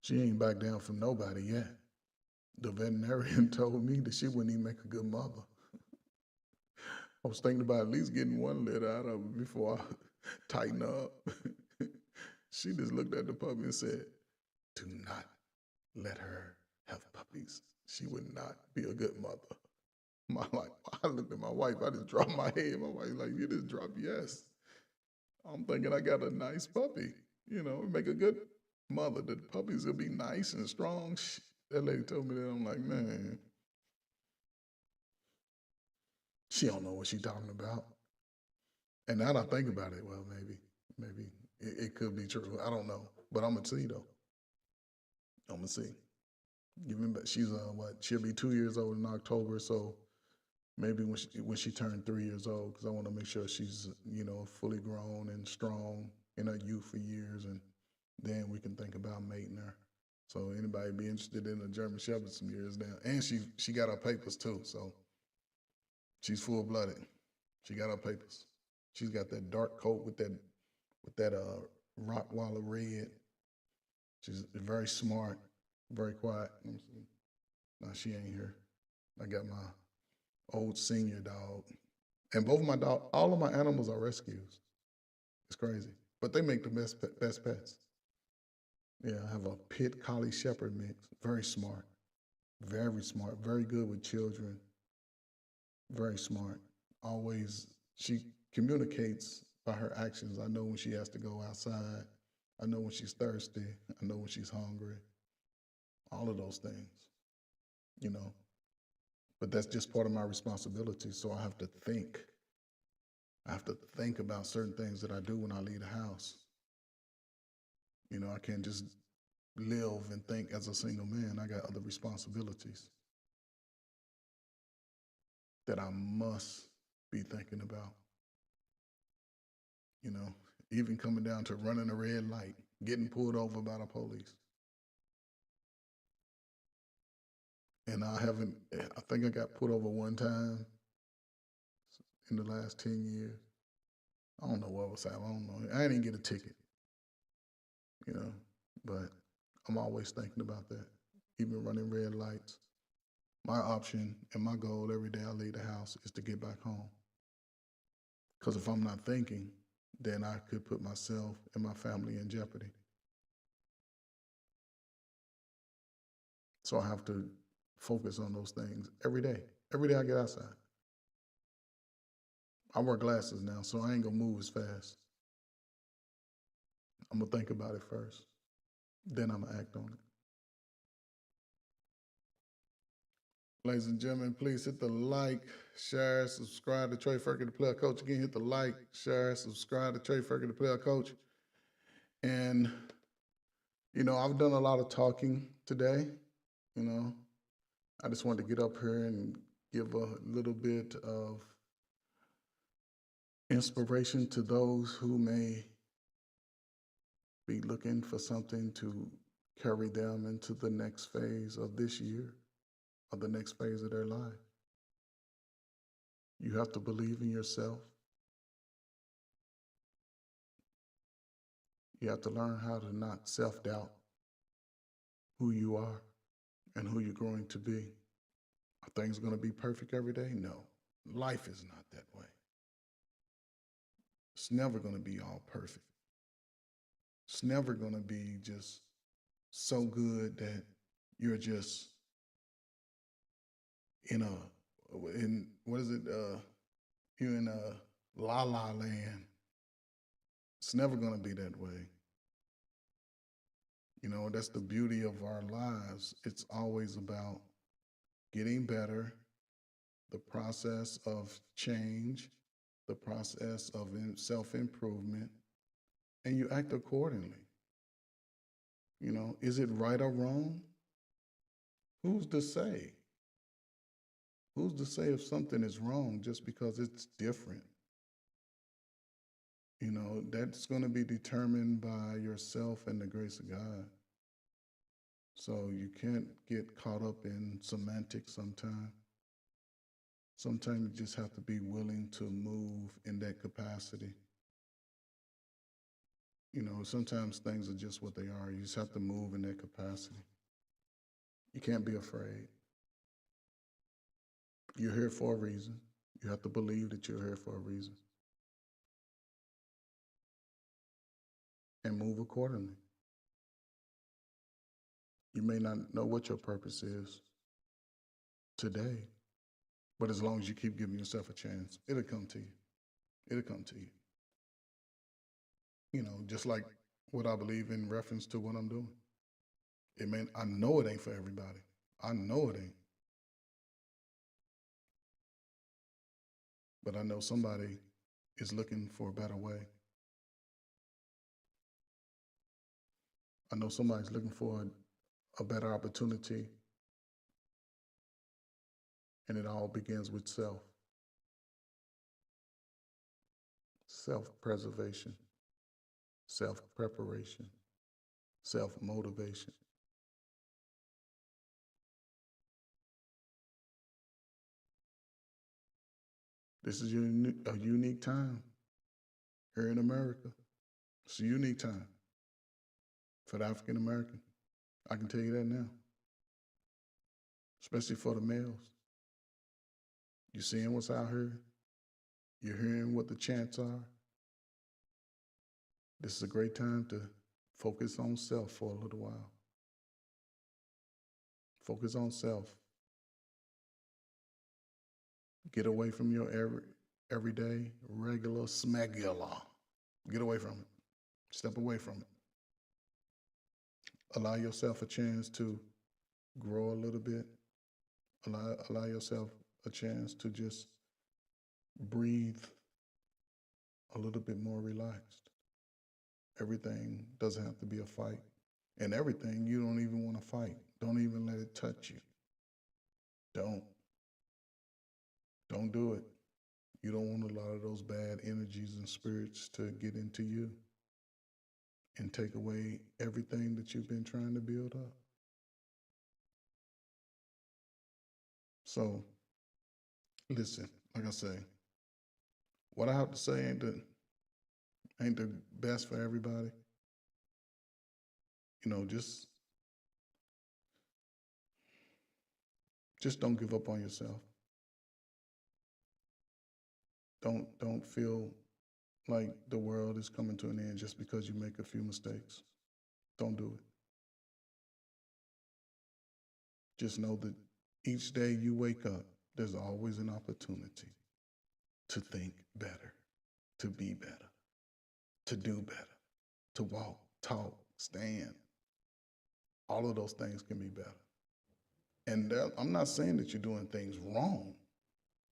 She ain't back down from nobody yet. The veterinarian told me that she wouldn't even make a good mother. I was thinking about at least getting one litter out of her before I tighten up. She just looked at the puppy and said, do not let her have puppies. She would not be a good mother. I looked at my wife, I just dropped my head. My wife's like, you just dropped yes. I'm thinking I got a nice puppy, you know, make a good mother. The puppies will be nice and strong. That lady told me that. I'm like, man, she don't know what she's talking about. And now that I think about it, well, maybe, It could be true. I don't know, but I'm gonna see though. I'm gonna see. Give me, she's what? She'll be 2 years old in October, so maybe when she turned 3 years old, because I want to make sure she's fully grown and strong in her youth years, and then we can think about mating her. So anybody be interested in a German Shepherd some years down, and she got her papers too, so she's full blooded. She got her papers. She's got that dark coat with that Rottweiler red. She's very smart, very quiet. Let me see. No, she ain't here. I got my old senior dog. And both of my dog, all of my animals are rescues. It's crazy. But they make the best pets. Yeah, I have a pit collie shepherd mix. Very smart, very good with children, very smart. Always, she communicates by her actions. I know when she has to go outside. I know when she's thirsty. I know when she's hungry. All of those things, you know. But that's just part of my responsibility. So I have to think. I have to think about certain things that I do when I leave the house. I can't just live and think as a single man. I got other responsibilities that I must be thinking about. You know, even coming down to running a red light, getting pulled over by the police. And I think I got pulled over one time in the last 10 years. I don't know what was happening. I don't know. I didn't get a ticket, you know, but I'm always thinking about that. Even running red lights. My option and my goal every day I leave the house is to get back home. Because if I'm not thinking, then I could put myself and my family in jeopardy. So I have to focus on those things every day. Every day I get outside. I wear glasses now, so I ain't gonna move as fast. I'm gonna think about it first. Then I'm gonna act on it. Ladies and gentlemen, please hit the like, share, subscribe to Trey Ferker, the player coach. Again, hit the like, share, subscribe to Trey Ferker, the player coach. And, I've done a lot of talking today. I just wanted to get up here and give a little bit of inspiration to those who may be looking for something to carry them into the next phase of this year or the next phase of their life. You have to believe in yourself. You have to learn how to not self-doubt who you are and who you're going to be. Are things going to be perfect every day? No. Life is not that way. It's never going to be all perfect. It's never going to be just so good that you're just in what is it? You're in a la la land. It's never going to be that way. That's the beauty of our lives. It's always about getting better, the process of change, the process of self improvement, and you act accordingly. Is it right or wrong? Who's to say? Who's to say if something is wrong just because it's different? That's going to be determined by yourself and the grace of God. So you can't get caught up in semantics sometimes. Sometimes you just have to be willing to move in that capacity. Sometimes things are just what they are. You just have to move in that capacity. You can't be afraid. You're here for a reason. You have to believe that you're here for a reason. And move accordingly. You may not know what your purpose is today, but as long as you keep giving yourself a chance, it'll come to you. It'll come to you. Just like what I believe in reference to what I'm doing. I know it ain't for everybody. I know it ain't. But I know somebody is looking for a better way. I know somebody's looking for a better opportunity, and it all begins with self. Self-preservation, self-preparation, self-motivation. This is a unique time here in America. It's a unique time for the African American. I can tell you that now, especially for the males. You're seeing what's out here. You're hearing what the chants are. This is a great time to focus on self for a little while. Focus on self. Get away from your everyday, regular smegular. Get away from it. Step away from it. Allow yourself a chance to grow a little bit. Allow yourself a chance to just breathe a little bit more relaxed. Everything doesn't have to be a fight. And everything you don't even want to fight. Don't even let it touch you. Don't do it. You don't want a lot of those bad energies and spirits to get into you and take away everything that you've been trying to build up. So, listen, like I say, what I have to say ain't the best for everybody. You know, just don't give up on yourself. Don't feel like the world is coming to an end just because you make a few mistakes. Don't do it. Just know that each day you wake up, there's always an opportunity to think better, to be better, to do better, to walk, talk, stand. All of those things can be better. And I'm not saying that you're doing things wrong,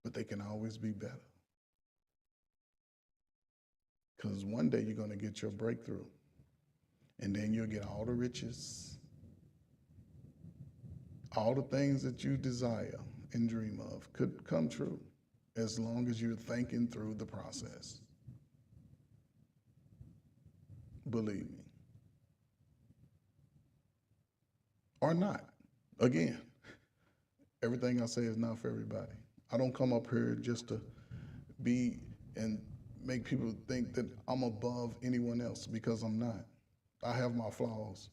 but they can always be better. Because one day you're going to get your breakthrough, and then you'll get all the riches, all the things that you desire and dream of could come true as long as you're thinking through the process. Believe me. Or not. Again, everything I say is not for everybody. I don't come up here just to be and make people think that I'm above anyone else, because I'm not. I have my flaws.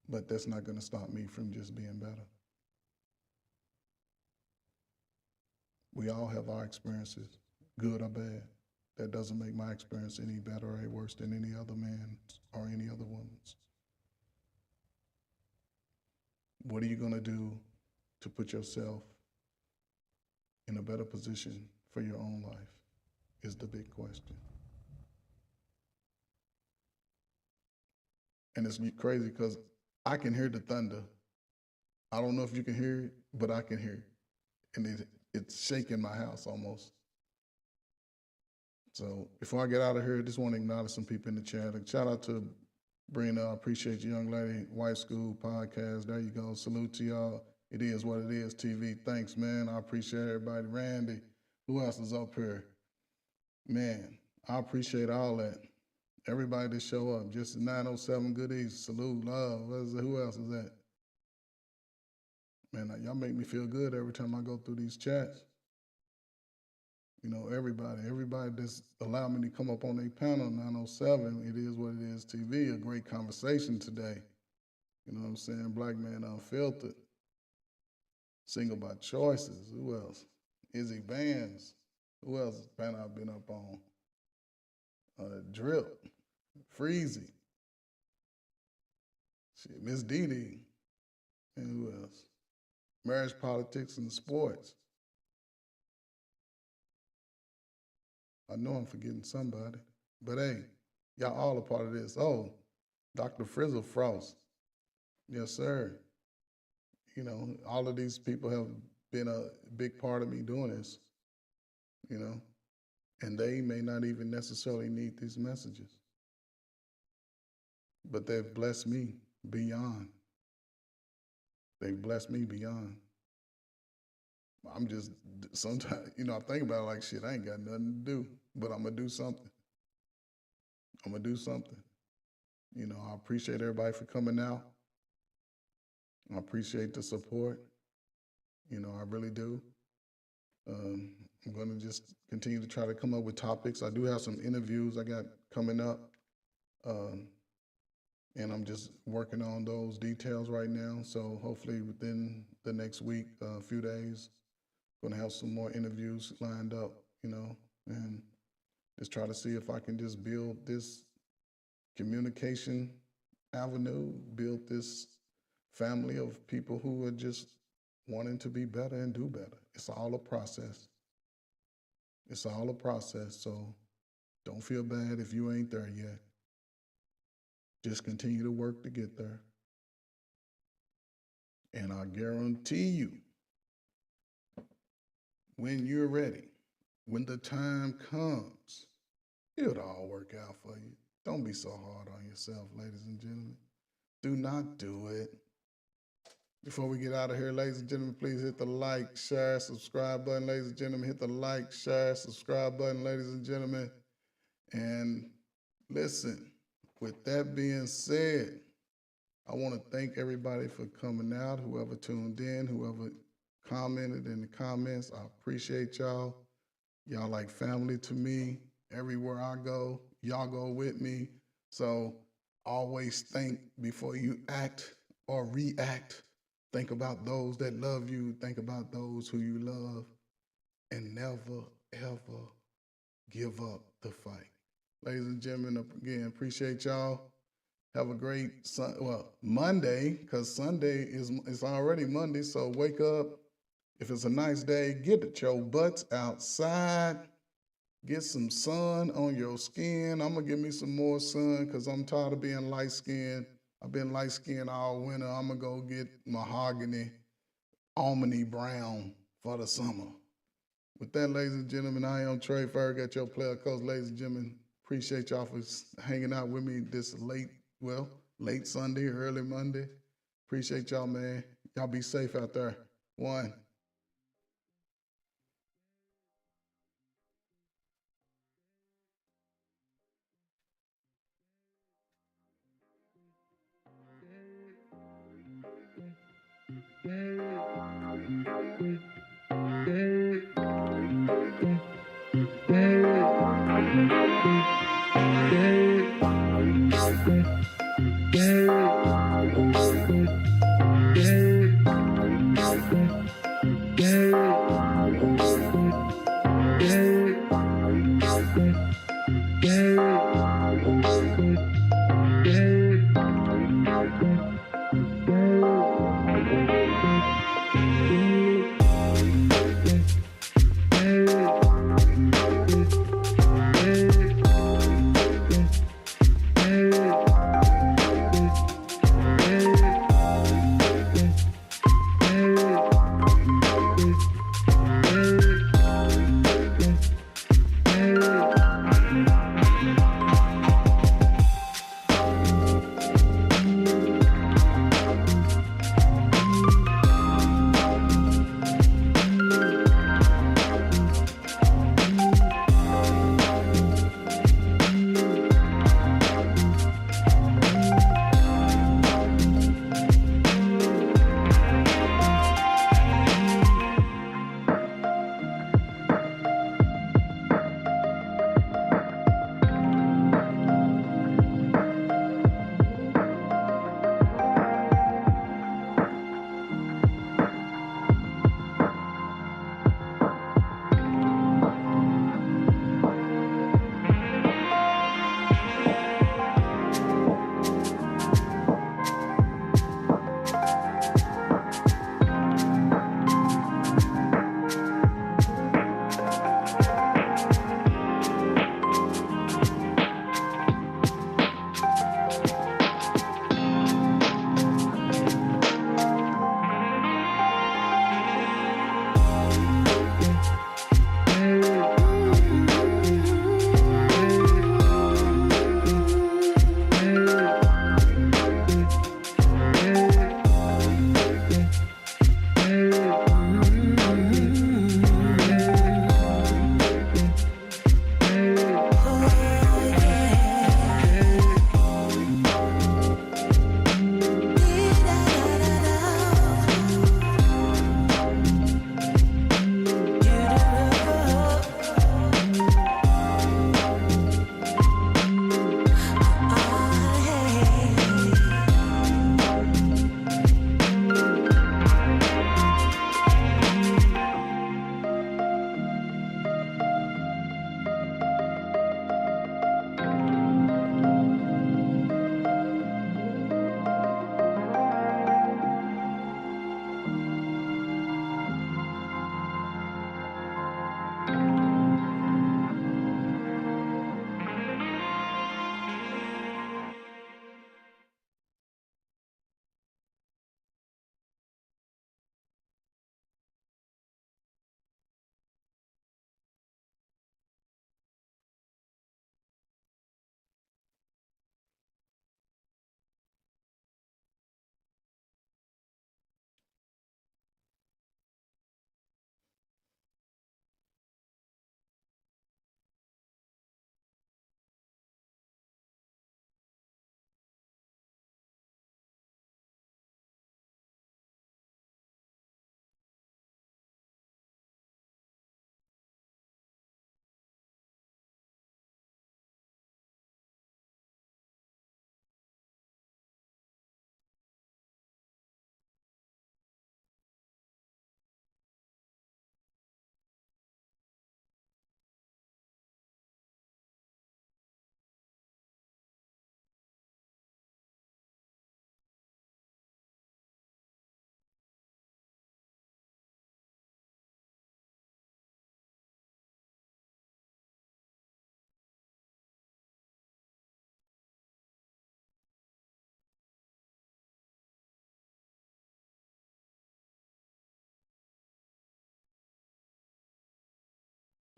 But that's not going to stop me from just being better. We all have our experiences, good or bad. That doesn't make my experience any better or any worse than any other man's or any other woman's. What are you going to do to put yourself in a better position for your own life is the big question. And it's crazy because I can hear the thunder. I don't know if you can hear it, but I can hear it. And it's shaking my house almost. So before I get out of here, I just want to acknowledge some people in the chat. A shout out to Brina. I appreciate you, young lady. Wife School Podcast. There you go. Salute to y'all. It is what it is, TV. Thanks, man. I appreciate everybody. Randy. Who else is up here? Man, I appreciate all that. Everybody that show up. Just 907 Goodies. Salute, love. Who else is that? Man, y'all make me feel good every time I go through these chats. You know, everybody that's allowed me to come up on their panel, 907, It Is What It Is TV, a great conversation today. You know what I'm saying? Black Man Unfiltered. Single by Choices. Who else? Izzy Vance. Who else is panel I've been up on? Drip. Freezy. Shit, Miss Dee Dee. And who else? Marriage, Politics, and Sports. I know I'm forgetting somebody. But hey, y'all all a part of this. Oh, Dr. Frizzle Frost. Yes, sir. You know, all of these people have been a big part of me doing this, you know, and they may not even necessarily need these messages. but they've blessed me beyond. They've blessed me beyond. I'm just, sometimes, I think about it like, shit, I ain't got nothing to do, but I'm going to do something. I'm going to do something. I appreciate everybody for coming out. I appreciate the support. I really do. I'm going to just continue to try to come up with topics. I do have some interviews I got coming up. And I'm just working on those details right now. So hopefully within the next week, a few days, going to have some more interviews lined up, and just try to see if I can just build this communication avenue, build this family of people who are just wanting to be better and do better. It's all a process. It's all a process, so don't feel bad if you ain't there yet. Just continue to work to get there. And I guarantee you, when you're ready, when the time comes, it'll all work out for you. Don't be so hard on yourself, ladies and gentlemen. Do not do it. Before we get out of here, ladies and gentlemen, please hit the like, share, subscribe button, ladies and gentlemen. Hit the like, share, subscribe button, ladies and gentlemen. And listen, with that being said, I want to thank everybody for coming out, whoever tuned in, whoever commented in the comments. I appreciate y'all. Y'all like family to me. Everywhere I go, y'all go with me. So always think before you act or react. Think about those that love you. Think about those who you love. And never, ever give up the fight. Ladies and gentlemen, again, appreciate y'all. Have a great Monday, because Sunday is already Monday, so wake up. If it's a nice day, get your butts outside. Get some sun on your skin. I'm going to give me some more sun because I'm tired of being light-skinned. I've been light-skinned all winter. I'm going to go get mahogany, almondy brown for the summer. With that, ladies and gentlemen, I am Trey Ferg at your player coach. Ladies and gentlemen, appreciate y'all for hanging out with me this late Sunday, early Monday. Appreciate y'all, man. Y'all be safe out there. One.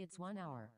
It's 1 hour.